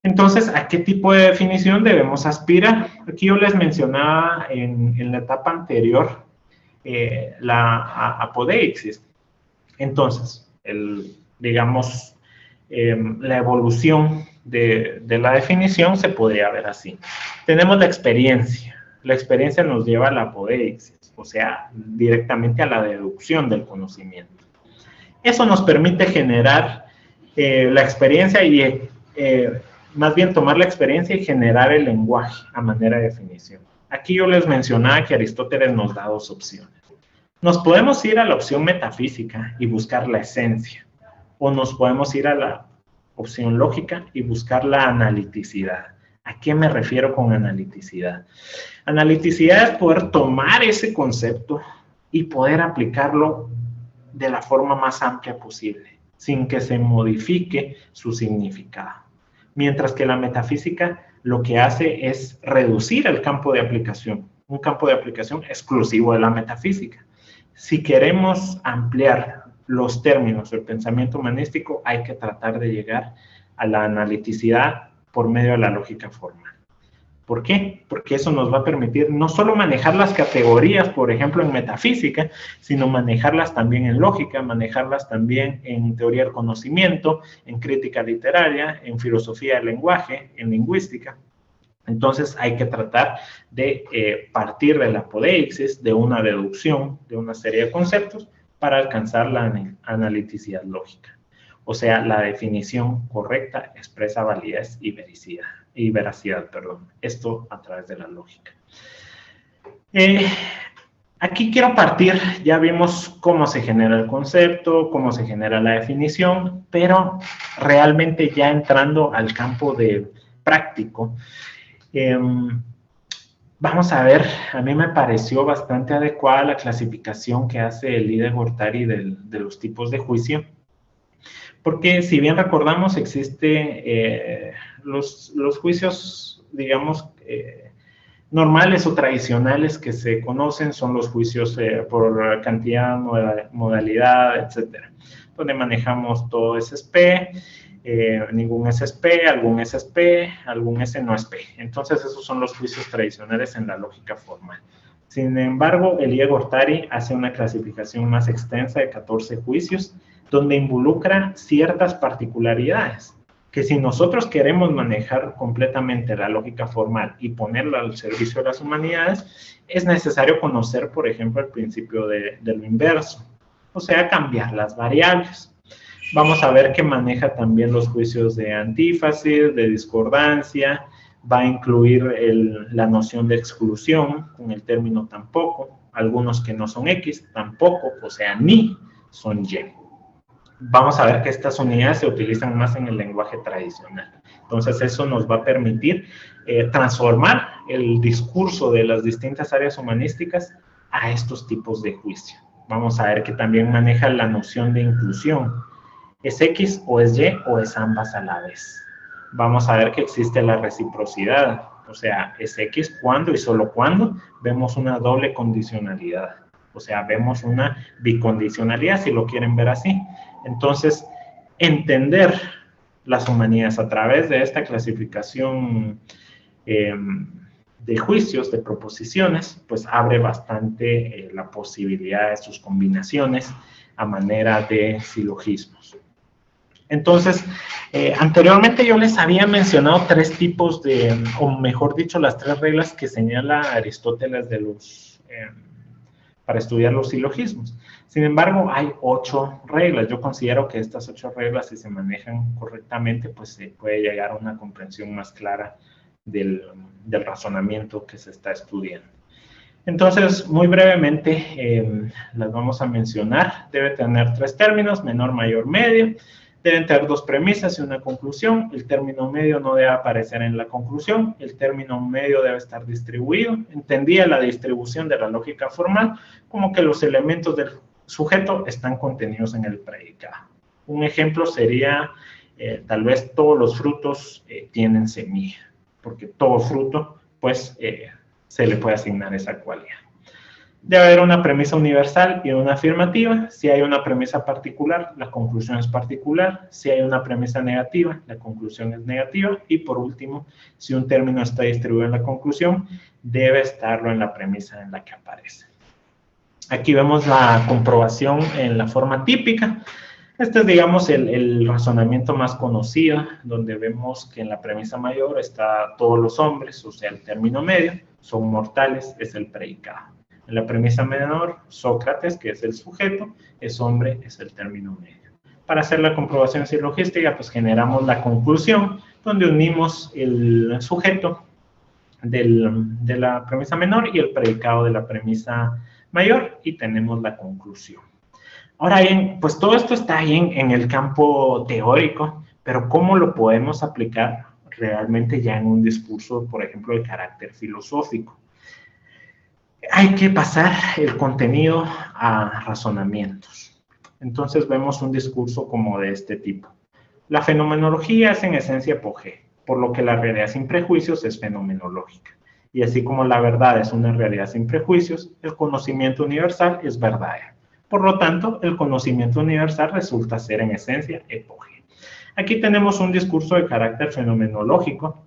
Entonces, ¿a qué tipo de definición debemos aspirar? Aquí yo les mencionaba en la etapa anterior la apodeixis. Entonces, la evolución de la definición se podría ver así. Tenemos la experiencia. La experiencia nos lleva a la apodeixis, o sea, directamente a la deducción del conocimiento. Eso nos permite generar la experiencia y más bien tomar la experiencia y generar el lenguaje a manera de definición. Aquí yo les mencionaba que Aristóteles nos da 2 opciones. Nos podemos ir a la opción metafísica y buscar la esencia, o nos podemos ir a la opción lógica y buscar la analiticidad. ¿A qué me refiero con analiticidad? Analiticidad es poder tomar ese concepto y poder aplicarlo de la forma más amplia posible, sin que se modifique su significado. Mientras que la metafísica lo que hace es reducir el campo de aplicación, un campo de aplicación exclusivo de la metafísica. Si queremos ampliar los términos del pensamiento humanístico, hay que tratar de llegar a la analiticidad por medio de la lógica formal. ¿Por qué? Porque eso nos va a permitir no solo manejar las categorías, por ejemplo, en metafísica, sino manejarlas también en lógica, manejarlas también en teoría del conocimiento, en crítica literaria, en filosofía del lenguaje, en lingüística. Entonces hay que tratar de partir de la apodeixis, de una deducción, de una serie de conceptos, para alcanzar la analiticidad lógica. O sea, la definición correcta expresa validez y veracidad. Esto a través de la lógica. Aquí quiero partir, ya vimos cómo se genera el concepto, cómo se genera la definición, pero realmente ya entrando al campo de práctico, vamos a ver, a mí me pareció bastante adecuada la clasificación que hace el líder Guattari de los tipos de juicio, porque si bien recordamos, existe los juicios, digamos, normales o tradicionales que se conocen, son los juicios por cantidad, modalidad, etcétera, donde manejamos todo SSP, ningún SSP, algún SSP, algún S no es P. Entonces, esos son los juicios tradicionales en la lógica formal. Sin embargo, el líder Guattari hace una clasificación más extensa de 14 juicios, donde involucra ciertas particularidades, que si nosotros queremos manejar completamente la lógica formal y ponerla al servicio de las humanidades, es necesario conocer, por ejemplo, el principio de lo inverso, o sea, cambiar las variables. Vamos a ver que maneja también los juicios de antífasis, de discordancia, va a incluir la noción de exclusión con el término tampoco, algunos que no son X, tampoco, o sea, ni son Y. Vamos a ver que estas unidades se utilizan más en el lenguaje tradicional. Entonces, eso nos va a permitir transformar el discurso de las distintas áreas humanísticas a estos tipos de juicio. Vamos a ver que también maneja la noción de inclusión. ¿Es X o es Y o es ambas a la vez? Vamos a ver que existe la reciprocidad. O sea, es X cuando y solo cuando vemos una doble condicionalidad. O sea, vemos una bicondicionalidad, si lo quieren ver así. Entonces, entender las humanidades a través de esta clasificación de juicios, de proposiciones, pues abre bastante la posibilidad de sus combinaciones a manera de silogismos. Entonces, anteriormente yo les había mencionado 3 tipos o mejor dicho, las 3 reglas que señala Aristóteles para estudiar los silogismos. Sin embargo, hay 8 reglas. Yo considero que estas 8 reglas, si se manejan correctamente, pues se puede llegar a una comprensión más clara del razonamiento que se está estudiando. Entonces, muy brevemente, las vamos a mencionar. Debe tener 3 términos, menor, mayor, medio. Deben tener 2 premisas y una conclusión. El término medio no debe aparecer en la conclusión. El término medio debe estar distribuido. Entendía la distribución de la lógica formal como que los elementos del sujeto están contenidos en el predicado. Un ejemplo sería, tal vez todos los frutos tienen semilla, porque todo fruto, pues, se le puede asignar esa cualidad. Debe haber una premisa universal y una afirmativa. Si hay una premisa particular, la conclusión es particular. Si hay una premisa negativa, la conclusión es negativa. Y por último, si un término está distribuido en la conclusión, debe estarlo en la premisa en la que aparece. Aquí vemos la comprobación en la forma típica. Este es, digamos, el razonamiento más conocido, donde vemos que en la premisa mayor está todos los hombres, o sea, el término medio, son mortales, es el predicado. En la premisa menor, Sócrates, que es el sujeto, es hombre, es el término medio. Para hacer la comprobación silogística, pues generamos la conclusión, donde unimos el sujeto de la premisa menor y el predicado de la premisa mayor y tenemos la conclusión. Ahora bien, pues todo esto está ahí en el campo teórico, pero ¿cómo lo podemos aplicar realmente ya en un discurso, por ejemplo, de carácter filosófico? Hay que pasar el contenido a razonamientos. Entonces vemos un discurso como de este tipo. La fenomenología es en esencia epogé, por lo que la realidad sin prejuicios es fenomenológica. Y así como la verdad es una realidad sin prejuicios, el conocimiento universal es verdadero. Por lo tanto, el conocimiento universal resulta ser en esencia epogé. Aquí tenemos un discurso de carácter fenomenológico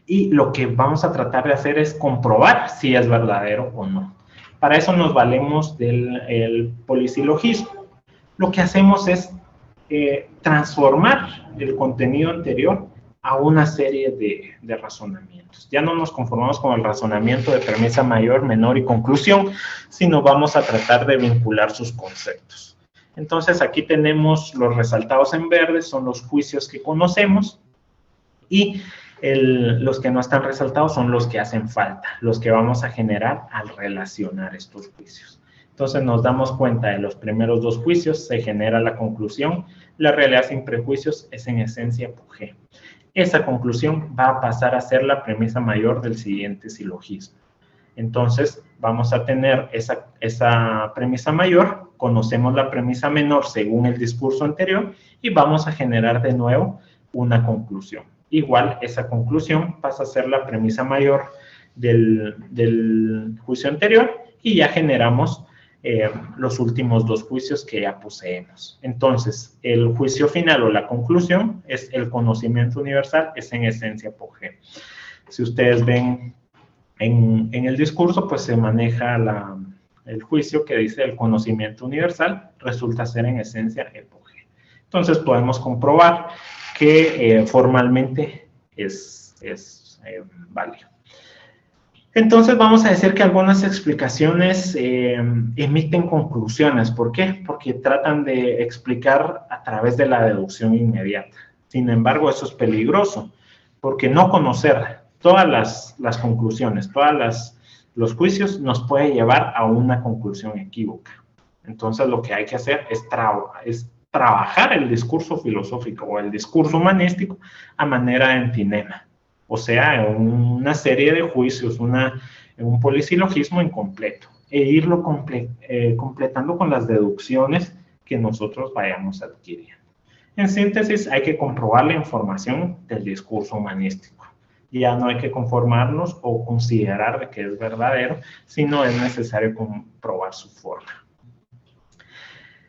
y lo que vamos a tratar de hacer es comprobar si es verdadero o no. Para eso nos valemos del polisilogismo. Lo que hacemos es transformar el contenido anterior a una serie de razonamientos. Ya no nos conformamos con el razonamiento de premisa mayor, menor y conclusión, sino vamos a tratar de vincular sus conceptos. Entonces aquí tenemos los resaltados en verde, son los juicios que conocemos, y los que no están resaltados son los que hacen falta, los que vamos a generar al relacionar estos juicios. Entonces nos damos cuenta de los primeros dos juicios, se genera la conclusión, la realidad sin prejuicios es en esencia epogé. Esa conclusión va a pasar a ser la premisa mayor del siguiente silogismo. Entonces vamos a tener esa premisa mayor, conocemos la premisa menor según el discurso anterior y vamos a generar de nuevo una conclusión. Igual esa conclusión pasa a ser la premisa mayor del juicio anterior y ya generamos los últimos dos juicios que ya poseemos. Entonces, el juicio final o la conclusión es el conocimiento universal, es en esencia epogé. Si ustedes ven en el discurso, pues se maneja el juicio que dice el conocimiento universal resulta ser en esencia epogé. Entonces, podemos comprobar que formalmente es válido. Entonces vamos a decir que algunas explicaciones emiten conclusiones. ¿Por qué? Porque tratan de explicar a través de la deducción inmediata. Sin embargo, eso es peligroso, porque no conocer todas las conclusiones, todos los juicios nos puede llevar a una conclusión equívoca. Entonces lo que hay que hacer es trabajar el discurso filosófico o el discurso humanístico a manera de entinema. O sea, una serie de juicios, un polisilogismo incompleto, e irlo completando con las deducciones que nosotros vayamos adquiriendo. En síntesis, hay que comprobar la información del discurso humanístico. Ya no hay que conformarnos o considerar de que es verdadero, sino es necesario comprobar su forma.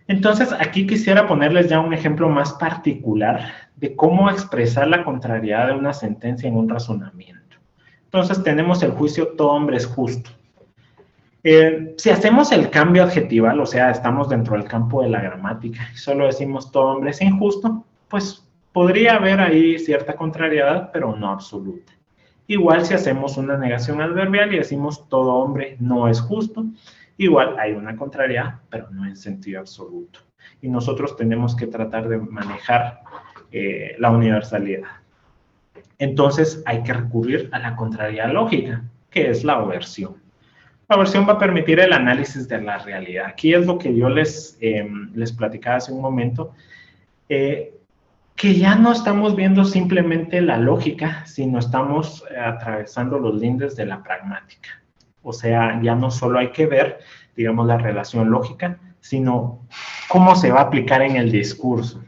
Entonces, aquí quisiera ponerles ya un ejemplo más particular de cómo expresar la contrariedad de una sentencia en un razonamiento. Entonces, tenemos el juicio todo hombre es justo. Si hacemos el cambio adjetival, o sea, estamos dentro del campo de la gramática y solo decimos todo hombre es injusto, pues podría haber ahí cierta contrariedad, pero no absoluta. Igual si hacemos una negación adverbial y decimos todo hombre no es justo, igual hay una contrariedad, pero no en sentido absoluto. Y nosotros tenemos que tratar de manejar la universalidad. Entonces hay que recurrir a la contrariedad lógica, que es la aversión. La aversión va a permitir el análisis de la realidad. Aquí es lo que yo les platicaba hace un momento, que ya no estamos viendo simplemente la lógica, sino estamos atravesando los lindes de la pragmática. O sea, ya no solo hay que ver, digamos, la relación lógica, sino cómo se va a aplicar en el discurso.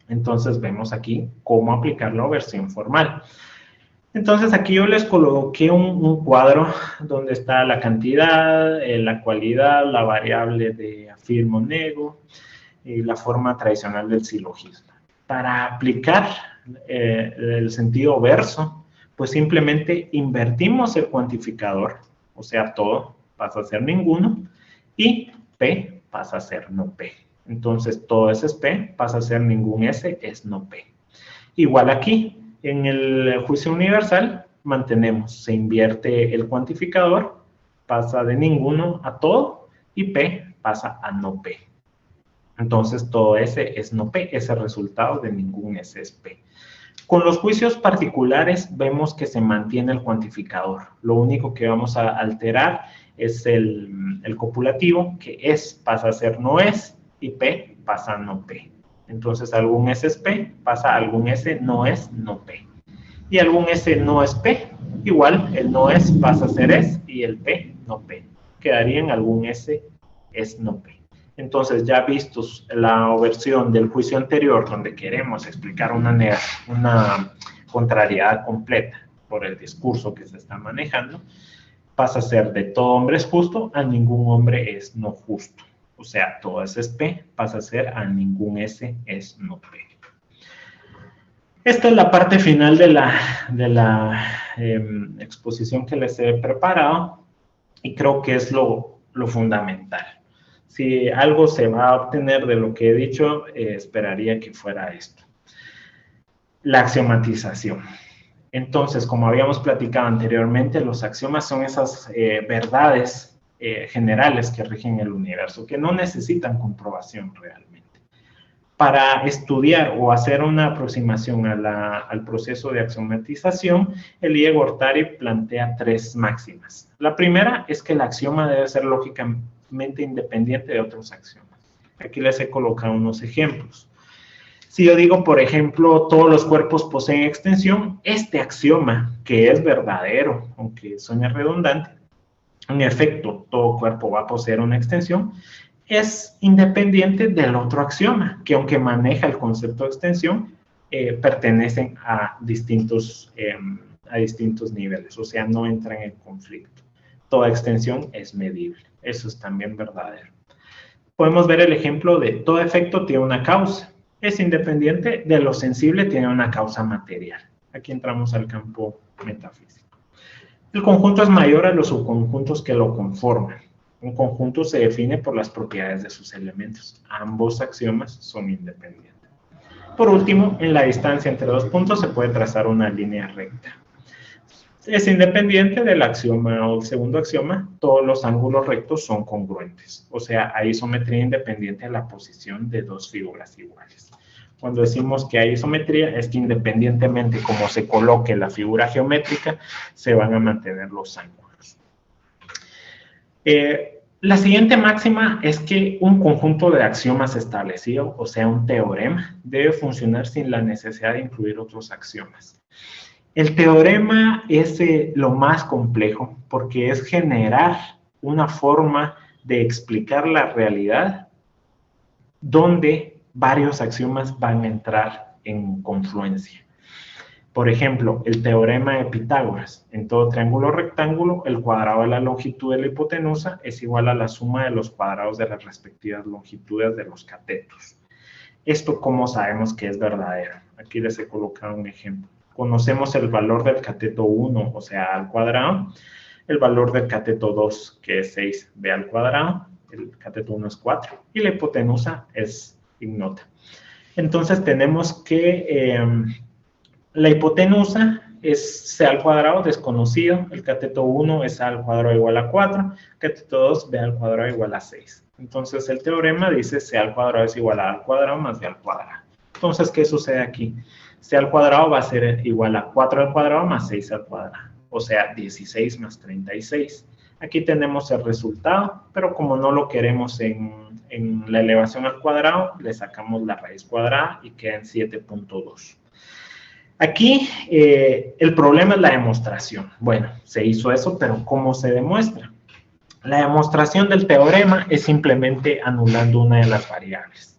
Entonces, vemos aquí cómo aplicar la aversión formal. Entonces, aquí yo les coloqué un cuadro donde está la cantidad, la cualidad, la variable de afirmo, nego y la forma tradicional del silogismo. Para aplicar el sentido verso, pues simplemente invertimos el cuantificador, o sea, todo pasa a ser ninguno, y P pasa a ser no P. Entonces, todo S es P, pasa a ser ningún S, es no P. Igual aquí, en el juicio universal, mantenemos, se invierte el cuantificador, pasa de ninguno a todo, y P pasa a no P. Entonces, todo S es no P, es el resultado de ningún S es P. Con los juicios particulares vemos que se mantiene el cuantificador. Lo único que vamos a alterar es el copulativo, que es pasa a ser no es y P pasa a no P. Entonces algún S es P, pasa a algún S no es no P. Y algún S no es P, igual el no es pasa a ser es y el P no P. Quedaría en algún S es no P. Entonces, ya vistos la versión del juicio anterior, donde queremos explicar una contrariedad completa por el discurso que se está manejando, pasa a ser de todo hombre es justo a ningún hombre es no justo. O sea, todo S es P, pasa a ser a ningún S es no P. Esta es la parte final de la exposición que les he preparado y creo que es lo fundamental. Si algo se va a obtener de lo que he dicho, esperaría que fuera esto. La axiomatización. Entonces, como habíamos platicado anteriormente, los axiomas son esas verdades generales que rigen el universo, que no necesitan comprobación realmente. Para estudiar o hacer una aproximación al proceso de axiomatización, Elie Guattari plantea 3 máximas. La primera es que el axioma debe ser lógicamente independiente de otros axiomas. Aquí les he colocado unos ejemplos. Si yo digo, por ejemplo, todos los cuerpos poseen extensión, este axioma, que es verdadero, aunque suene redundante, en efecto, todo cuerpo va a poseer una extensión, es independiente del otro axioma, que aunque maneja el concepto de extensión, pertenecen a distintos niveles, o sea, no entran en conflicto. Toda extensión es medible, eso es también verdadero. Podemos ver el ejemplo de todo efecto tiene una causa, es independiente de lo sensible, tiene una causa material. Aquí entramos al campo metafísico. El conjunto es mayor a los subconjuntos que lo conforman. Un conjunto se define por las propiedades de sus elementos. Ambos axiomas son independientes. Por último, en la distancia entre 2 puntos se puede trazar una línea recta. Es independiente del axioma o el segundo axioma, todos los ángulos rectos son congruentes. O sea, hay isometría independiente de la posición de 2 figuras iguales. Cuando decimos que hay isometría, es que independientemente como se coloque la figura geométrica, se van a mantener los ángulos. La siguiente máxima es que un conjunto de axiomas establecido, o sea, un teorema, debe funcionar sin la necesidad de incluir otros axiomas. El teorema es lo más complejo porque es generar una forma de explicar la realidad donde varios axiomas van a entrar en confluencia. Por ejemplo, el teorema de Pitágoras. En todo triángulo rectángulo, el cuadrado de la longitud de la hipotenusa es igual a la suma de los cuadrados de las respectivas longitudes de los catetos. Esto, ¿cómo sabemos que es verdadero? Aquí les he colocado un ejemplo. Conocemos el valor del cateto 1, o sea, a al cuadrado, el valor del cateto 2, que es 6b al cuadrado, el cateto 1 es 4, y la hipotenusa es ignota. Entonces, tenemos que la hipotenusa es c al cuadrado desconocido, el cateto 1 es a al cuadrado igual a 4, cateto 2 b al cuadrado igual a 6. Entonces, el teorema dice c al cuadrado es igual a al cuadrado más b al cuadrado. Entonces, ¿qué sucede aquí? C al cuadrado va a ser igual a 4 al cuadrado más 6 al cuadrado, o sea, 16 más 36. Aquí tenemos el resultado, pero como no lo queremos en la elevación al cuadrado, le sacamos la raíz cuadrada y queda en 7.2. Aquí el problema es la demostración. Bueno, se hizo eso, pero ¿cómo se demuestra? La demostración del teorema es simplemente anulando una de las variables.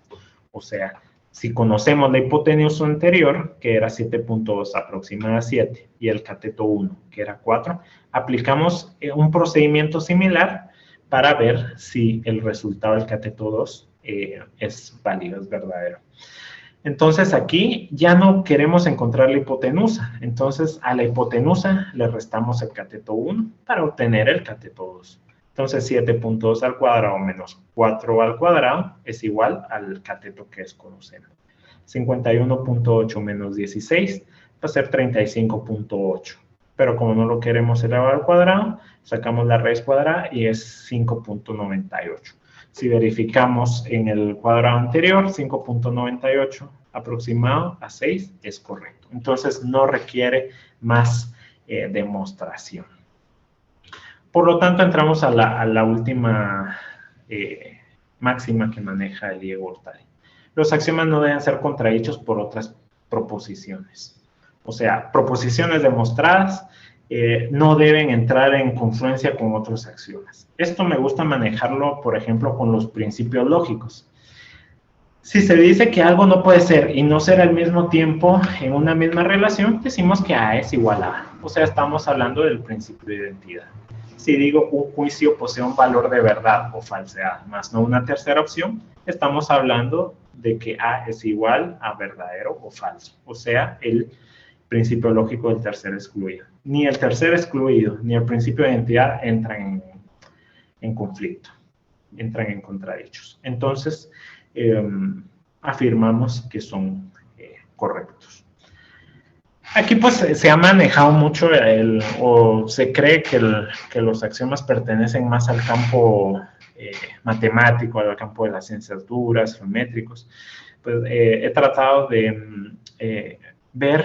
O sea, si conocemos la hipotenusa anterior, que era 7.2 aproximada a 7, y el cateto 1, que era 4, aplicamos un procedimiento similar para ver si el resultado del cateto 2 es válido, es verdadero. Entonces aquí ya no queremos encontrar la hipotenusa. Entonces a la hipotenusa le restamos el cateto 1 para obtener el cateto 2. Entonces 7.2 al cuadrado menos 4 al cuadrado es igual al cateto que desconocemos. 51.8 menos 16 va a ser 35.8. Pero como no lo queremos elevar al cuadrado, sacamos la raíz cuadrada y es 5.98. Si verificamos en el cuadrado anterior, 5.98 aproximado a 6 es correcto. Entonces no requiere más demostración. Por lo tanto, entramos a la última máxima que maneja el Diego Ortari. Los axiomas no deben ser contradichos por otras proposiciones. O sea, proposiciones demostradas no deben entrar en confluencia con otros axiomas. Esto me gusta manejarlo, por ejemplo, con los principios lógicos. Si se dice que algo no puede ser y no ser al mismo tiempo en una misma relación, decimos que A es igual a A. O sea, estamos hablando del principio de identidad. Si digo un juicio posee un valor de verdad o falsedad, más no una tercera opción, estamos hablando de que A es igual a verdadero o falso. O sea, el principio lógico del tercer excluido. Ni el tercer excluido ni el principio de identidad entran en conflicto, entran en contradichos. Entonces, afirmamos que son correctos. Aquí pues se ha manejado mucho o se cree que los axiomas pertenecen más al campo matemático, al campo de las ciencias duras, geométricos. Pues he tratado de ver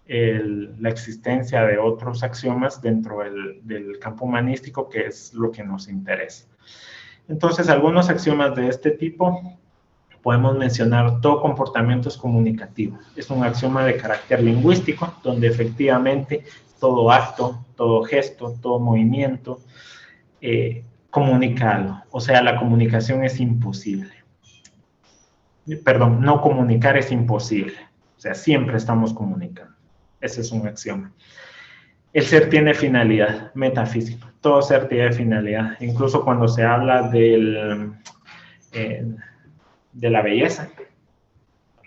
la existencia de otros axiomas dentro del campo humanístico, que es lo que nos interesa. Entonces, algunos axiomas de este tipo podemos mencionar: todo comportamiento es comunicativo. Es un axioma de carácter lingüístico, donde efectivamente todo acto, todo gesto, todo movimiento comunica algo. O sea, la comunicación es imposible. Perdón, no comunicar es imposible. O sea, siempre estamos comunicando. Ese es un axioma. El ser tiene finalidad, metafísico. Todo ser tiene finalidad. Incluso cuando se habla de la belleza,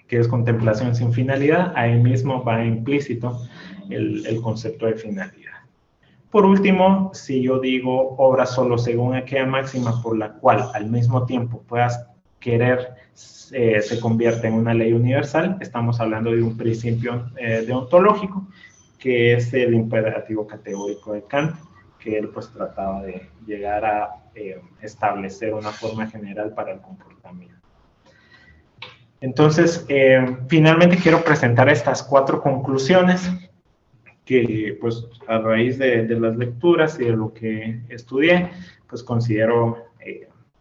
que es contemplación sin finalidad, ahí mismo va implícito el concepto de finalidad. Por último, si yo digo obra solo según aquella máxima por la cual al mismo tiempo puedas querer se convierte en una ley universal, estamos hablando de un principio deontológico, que es el imperativo categórico de Kant, que él pues trataba de llegar a establecer una forma general para el comportamiento. Entonces, finalmente quiero presentar estas 4 conclusiones que, pues, a raíz de las lecturas y de lo que estudié, pues considero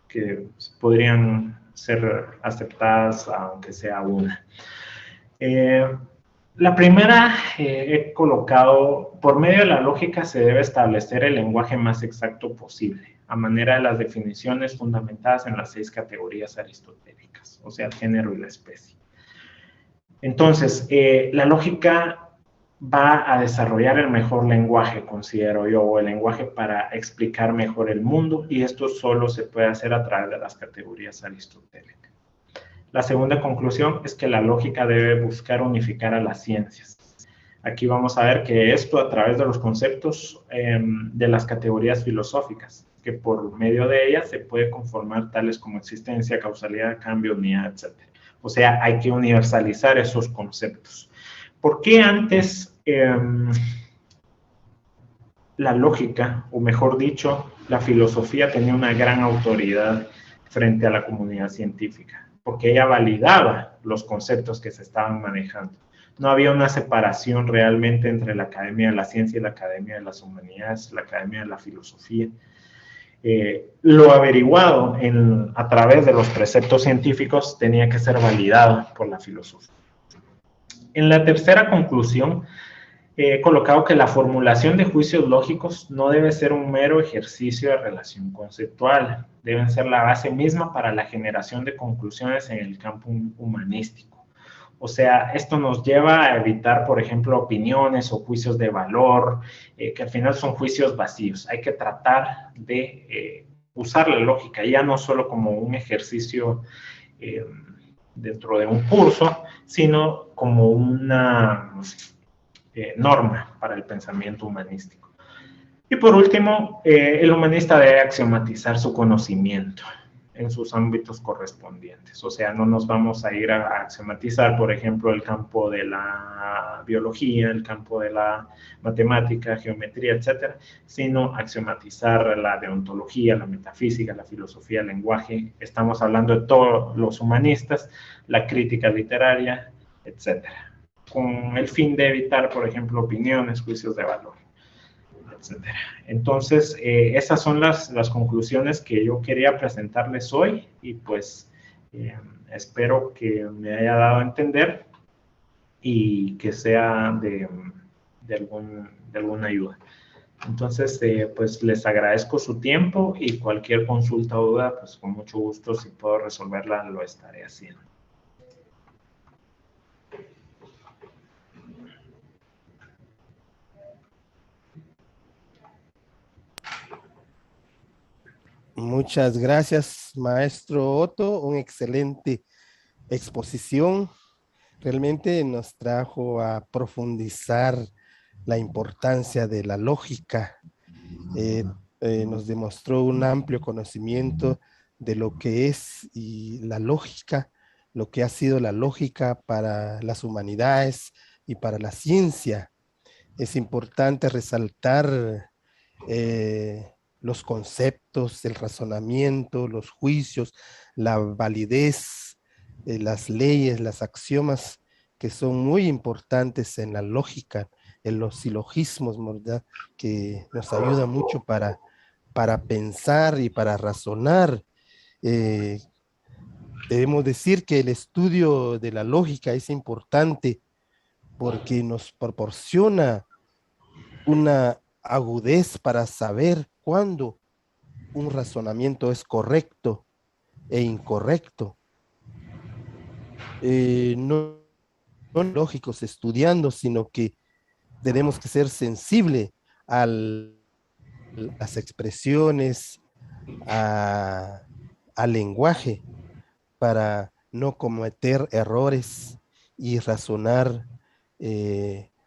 que podrían ser aceptadas, aunque sea una. La primera he colocado: por medio de la lógica se debe establecer el lenguaje más exacto posible, a manera de las definiciones fundamentadas en las 6 categorías aristotélicas, o sea, el género y la especie. Entonces, la lógica va a desarrollar el mejor lenguaje, considero yo, o el lenguaje para explicar mejor el mundo, y esto solo se puede hacer a través de las categorías aristotélicas. La segunda conclusión es que la lógica debe buscar unificar a las ciencias. Aquí vamos a ver que esto a través de los conceptos de las categorías filosóficas, que por medio de ellas se puede conformar tales como existencia, causalidad, cambio, unidad, etc. O sea, hay que universalizar esos conceptos. ¿Por qué antes la lógica, o mejor dicho, la filosofía tenía una gran autoridad frente a la comunidad científica? Porque ella validaba los conceptos que se estaban manejando. No había una separación realmente entre la Academia de la Ciencia y la Academia de las Humanidades, la Academia de la Filosofía. Lo averiguado a través de los preceptos científicos tenía que ser validado por la filosofía. En la tercera conclusión, he colocado que la formulación de juicios lógicos no debe ser un mero ejercicio de relación conceptual, deben ser la base misma para la generación de conclusiones en el campo humanístico. O sea, esto nos lleva a evitar, por ejemplo, opiniones o juicios de valor, que al final son juicios vacíos. Hay que tratar de usar la lógica, ya no solo como un ejercicio dentro de un curso, sino como una norma para el pensamiento humanístico. Y por último, el humanista debe axiomatizar su conocimiento. en sus ámbitos correspondientes. O sea, no nos vamos a ir a axiomatizar, por ejemplo, el campo de la biología, el campo de la matemática, geometría, etcétera, sino axiomatizar la deontología, la metafísica, la filosofía, el lenguaje. Estamos hablando de todos los humanistas, la crítica literaria, etcétera, con el fin de evitar, por ejemplo, opiniones, juicios de valor, etcétera. Entonces, esas son las conclusiones que yo quería presentarles hoy y pues espero que me haya dado a entender y que sea de alguna ayuda. Entonces, pues les agradezco su tiempo y cualquier consulta o duda, pues con mucho gusto, si puedo resolverla, lo estaré haciendo. Muchas gracias, maestro Otto. Una excelente exposición. Realmente nos trajo a profundizar la importancia de la lógica. Nos demostró un amplio conocimiento de lo que es y la lógica, lo que ha sido la lógica para las humanidades y para la ciencia. Es importante resaltar los conceptos, el razonamiento, los juicios, la validez, las leyes, las axiomas que son muy importantes en la lógica, en los silogismos, ¿verdad? Que nos ayuda mucho para pensar y para razonar. Debemos decir que el estudio de la lógica es importante porque nos proporciona una agudez para saber cuándo un razonamiento es correcto e incorrecto. No lógicos estudiando, sino que tenemos que ser sensibles a las expresiones, al lenguaje, para no cometer errores y razonar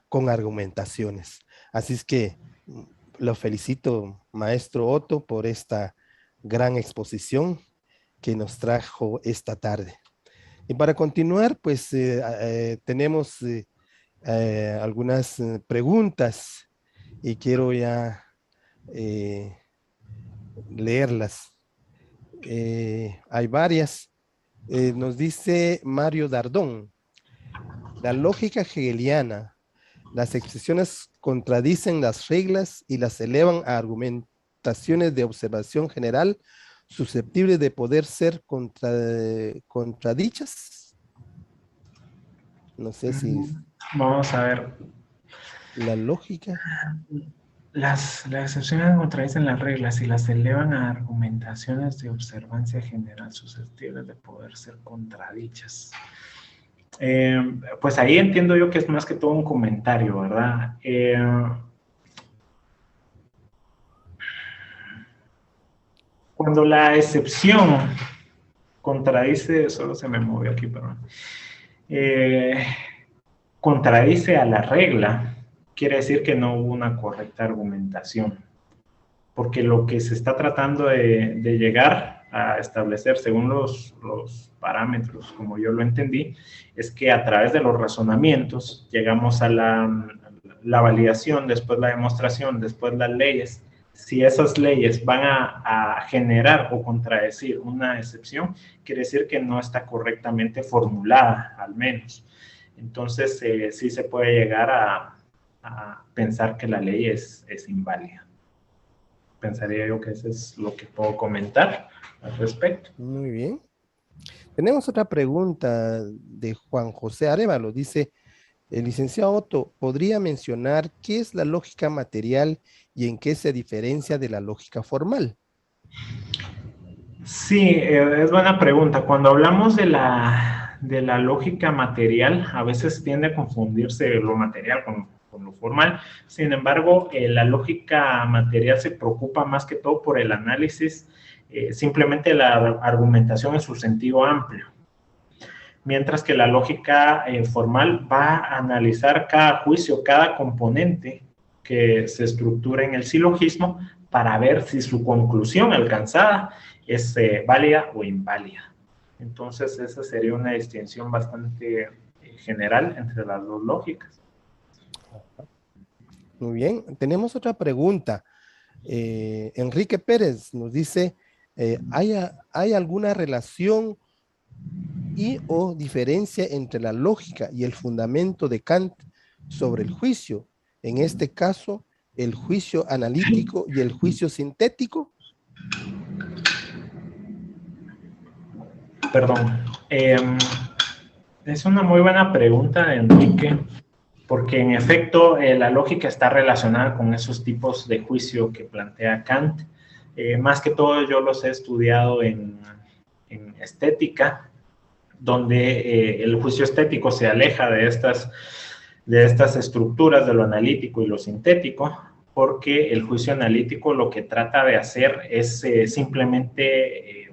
con argumentaciones. Así es que lo felicito, maestro Otto, por esta gran exposición que nos trajo esta tarde. Y para continuar, pues tenemos algunas preguntas y quiero ya leerlas. Hay varias. Nos dice Mario Dardón, la lógica hegeliana, las excepciones contradicen las reglas y las elevan a argumentaciones de observación general susceptibles de poder ser contradichas. No sé si Vamos a ver. la lógica. Las excepciones contradicen las reglas y las elevan a argumentaciones de observancia general susceptibles de poder ser contradichas. Pues ahí entiendo yo que es más que todo un comentario, ¿verdad? Cuando la excepción contradice, solo se me movió aquí, perdón, contradice a la regla, quiere decir que no hubo una correcta argumentación, porque lo que se está tratando de llegar a establecer según los parámetros, como yo lo entendí, es que a través de los razonamientos llegamos a la validación, después la demostración, después las leyes. Si esas leyes van a generar o contradecir una excepción, quiere decir que no está correctamente formulada, al menos. Entonces, sí se puede llegar a pensar que la ley es inválida. Pensaría yo que eso es lo que puedo comentar al respecto. Muy bien. Tenemos otra pregunta de Juan José Arevalo. Dice, el licenciado Otto, ¿podría mencionar qué es la lógica material y en qué se diferencia de la lógica formal? Sí, es buena pregunta. Cuando hablamos de la lógica material, a veces tiende a confundirse lo material con lo formal. Sin embargo, la lógica material se preocupa más que todo por el análisis, simplemente la argumentación en su sentido amplio. Mientras que la lógica formal va a analizar cada juicio, cada componente que se estructura en el silogismo para ver si su conclusión alcanzada es válida o inválida. Entonces, esa sería una distinción bastante general entre las dos lógicas. Muy bien, tenemos otra pregunta. Enrique Pérez nos dice, ¿hay alguna relación y o diferencia entre la lógica y el fundamento de Kant sobre el juicio? En este caso, el juicio analítico y el juicio sintético. Perdón. Es una muy buena pregunta, Enrique, porque en efecto la lógica está relacionada con esos tipos de juicio que plantea Kant. Más que todo yo los he estudiado en estética, donde el juicio estético se aleja de estas estructuras de lo analítico y lo sintético, porque el juicio analítico lo que trata de hacer es simplemente...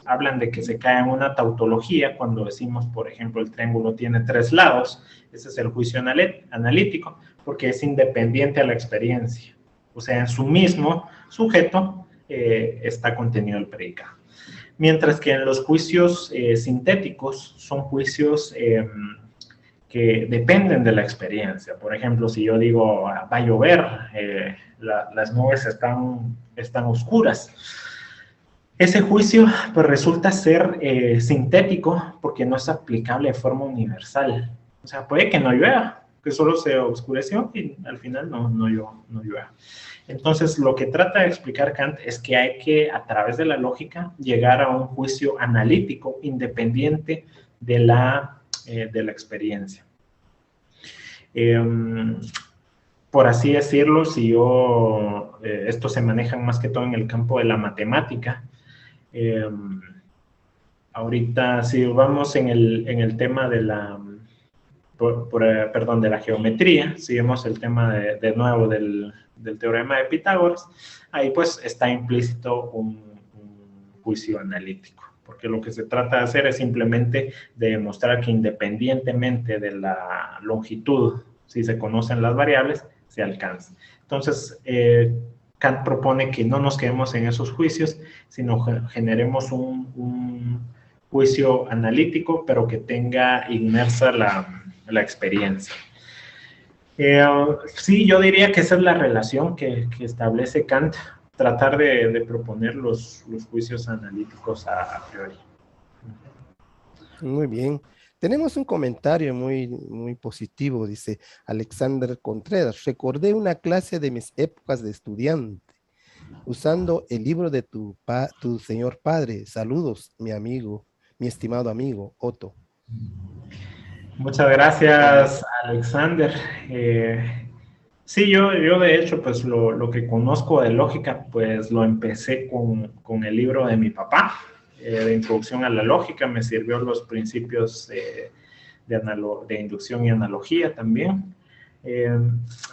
hablan de que se cae en una tautología cuando decimos, por ejemplo, el triángulo tiene 3 lados. Ese es el juicio analítico, porque es independiente a la experiencia. O sea, en su mismo sujeto está contenido el predicado. Mientras que en los juicios sintéticos son juicios que dependen de la experiencia. Por ejemplo, si yo digo, va a llover, las nubes están oscuras. Ese juicio pues, resulta ser sintético porque no es aplicable de forma universal. O sea, puede que no llueva, que solo se oscureció y al final no llueva. Entonces, lo que trata de explicar Kant es que hay que, a través de la lógica, llegar a un juicio analítico independiente de la experiencia. Por así decirlo, si esto se maneja más que todo en el campo de la matemática. Ahorita, si vamos en el tema de la geometría, si vemos el tema de nuevo del teorema de Pitágoras, ahí pues está implícito un juicio analítico, porque lo que se trata de hacer es simplemente de demostrar que independientemente de la longitud, si se conocen las variables, se alcanza. Entonces, Kant propone que no nos quedemos en esos juicios, sino generemos un juicio analítico, pero que tenga inmersa la experiencia. Sí, yo diría que esa es la relación que establece Kant, tratar de proponer los juicios analíticos a priori. Muy bien. Tenemos un comentario muy, muy positivo, dice Alexander Contreras. Recordé una clase de mis épocas de estudiante, usando el libro de tu señor padre. Saludos, mi amigo, mi estimado amigo, Otto. Muchas gracias, Alexander. Sí, yo de hecho, pues lo que conozco de lógica, pues lo empecé con el libro de mi papá, de Introducción a la Lógica. Me sirvió los principios de inducción y analogía también.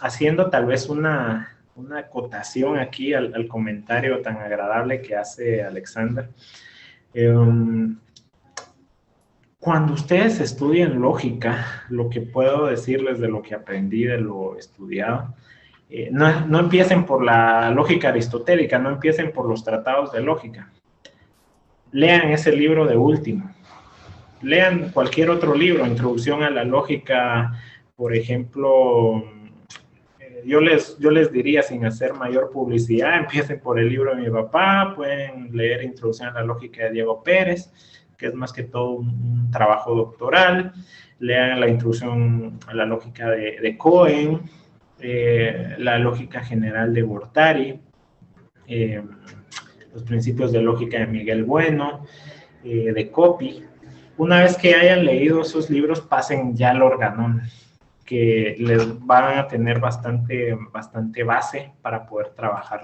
Haciendo tal vez una acotación aquí al comentario tan agradable que hace Alexander. Cuando ustedes estudian lógica, lo que puedo decirles de lo que aprendí, de lo estudiado, no empiecen por la lógica aristotélica, no empiecen por los tratados de lógica. Lean ese libro de último. Lean cualquier otro libro, Introducción a la Lógica, por ejemplo. Yo les diría, sin hacer mayor publicidad, empiecen por el libro de mi papá, pueden leer Introducción a la Lógica de Diego Pérez, que es más que todo un trabajo doctoral. Lean la Introducción a la Lógica de Cohen, la Lógica General de Guattari, los Principios de Lógica de Miguel Bueno, de Coppi. Una vez que hayan leído esos libros, pasen ya al organón, que les van a tener bastante base para poder trabajar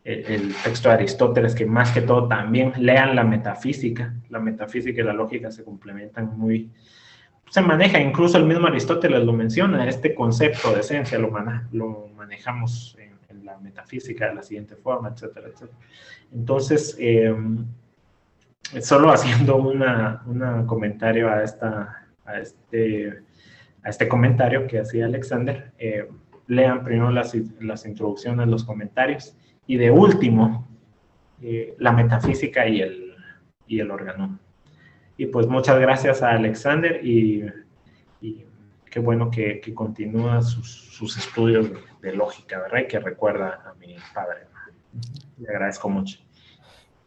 el texto de Aristóteles, que más que todo también lean la metafísica. La metafísica y la lógica se complementan se maneja, incluso el mismo Aristóteles lo menciona, este concepto de esencia lo manejamos en la metafísica de la siguiente forma, etcétera, etcétera. Entonces, solo haciendo un comentario a este comentario que hacía Alexander, lean primero las introducciones, los comentarios, y de último, la metafísica y el órgano. Y pues muchas gracias a Alexander y qué bueno que continúa sus estudios de lógica, ¿verdad? Y que recuerda a mi padre. Le agradezco mucho.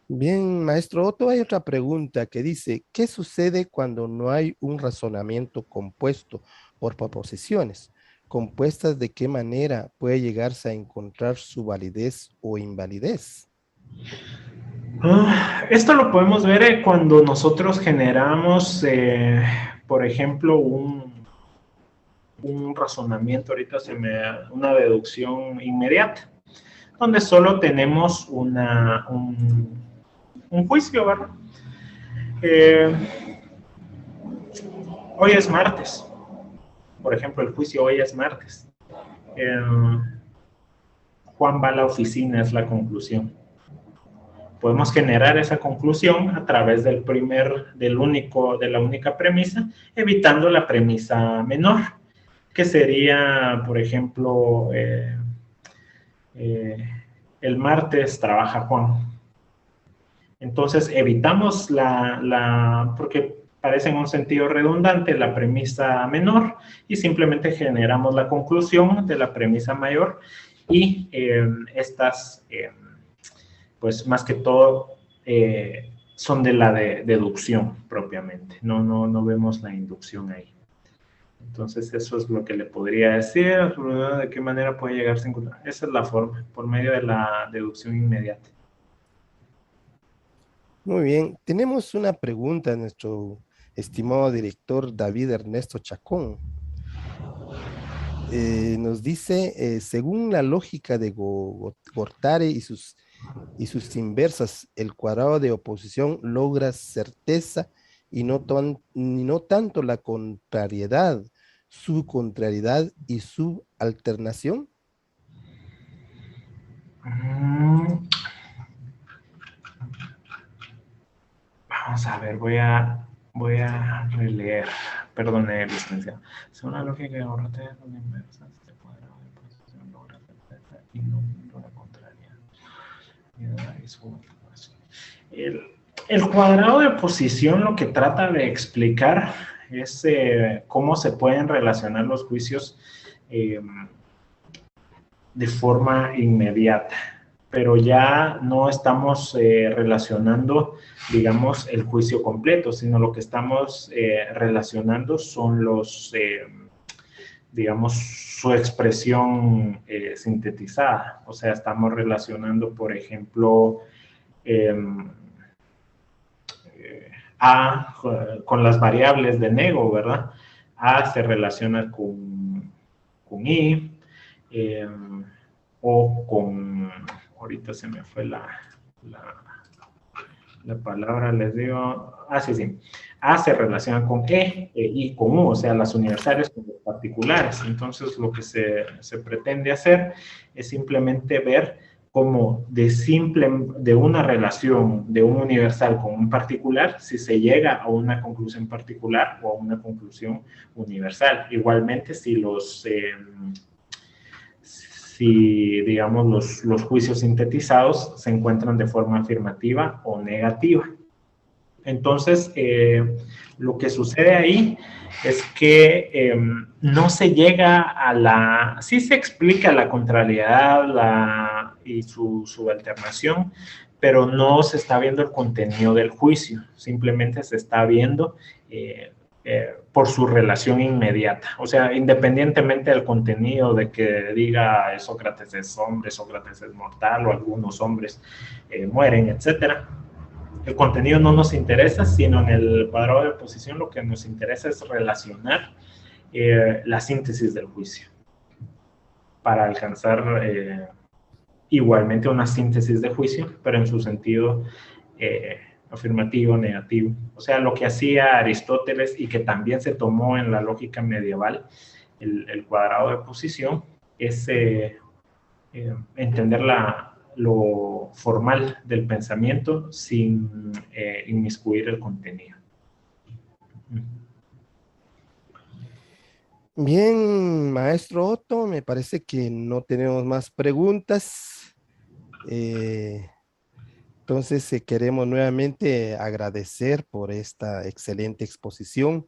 Bien, maestro Otto, hay otra pregunta que dice, ¿qué sucede cuando no hay un razonamiento compuesto por proposiciones? ¿Compuestas de qué manera puede llegarse a encontrar su validez o invalidez? Esto lo podemos ver cuando nosotros generamos, por ejemplo, un razonamiento, ahorita una deducción inmediata, donde solo tenemos un juicio, ¿verdad? Hoy es martes, por ejemplo, el juicio hoy es martes. Juan va a la oficina, es la conclusión. Podemos generar esa conclusión a través de la única premisa, evitando la premisa menor, que sería, por ejemplo, el martes trabaja Juan. Entonces evitamos porque parece en un sentido redundante la premisa menor y simplemente generamos la conclusión de la premisa mayor y estas, pues más que todo, son de la deducción propiamente. No vemos la inducción ahí. Entonces eso es lo que le podría decir, de qué manera puede llegarse a encontrar. Esa es la forma, por medio de la deducción inmediata. Muy bien, tenemos una pregunta de nuestro estimado director David Ernesto Chacón. Nos dice, según la lógica de Gortari y sus inversas, el cuadrado de oposición logra certeza y no tanto la contrariedad, su contrariedad y su alternación. Vamos a ver, voy a releer. Perdone, licenciado. Según la lógica de Gortari, son inversas, el cuadrado de oposición logra certeza y no la contrariedad. El cuadrado de oposición lo que trata de explicar es cómo se pueden relacionar los juicios de forma inmediata, pero ya no estamos relacionando, digamos, el juicio completo, sino lo que estamos relacionando son digamos, su expresión sintetizada. O sea, estamos relacionando, por ejemplo, A con las variables de nego, ¿verdad? A se relaciona con I, o con, ahorita se me fue la palabra, les digo, sí. A se relaciona con E y con U, o sea, las universales con los particulares. Entonces, lo que se pretende hacer es simplemente ver cómo de una relación de un universal con un particular, si se llega a una conclusión particular o a una conclusión universal. Igualmente, si digamos, los juicios sintetizados se encuentran de forma afirmativa o negativa. Entonces, lo que sucede ahí es que no se llega sí se explica la contrariedad y su alternación, pero no se está viendo el contenido del juicio, simplemente se está viendo por su relación inmediata. O sea, independientemente del contenido de que diga Sócrates es hombre, Sócrates es mortal o algunos hombres mueren, etcétera. El contenido no nos interesa, sino en el cuadrado de oposición lo que nos interesa es relacionar la síntesis del juicio para alcanzar igualmente una síntesis de juicio, pero en su sentido afirmativo, negativo. O sea, lo que hacía Aristóteles y que también se tomó en la lógica medieval, el cuadrado de oposición, es entender lo formal del pensamiento sin inmiscuir el contenido. Bien, maestro Otto, me parece que no tenemos más preguntas. Eh, entonces, queremos nuevamente agradecer por esta excelente exposición.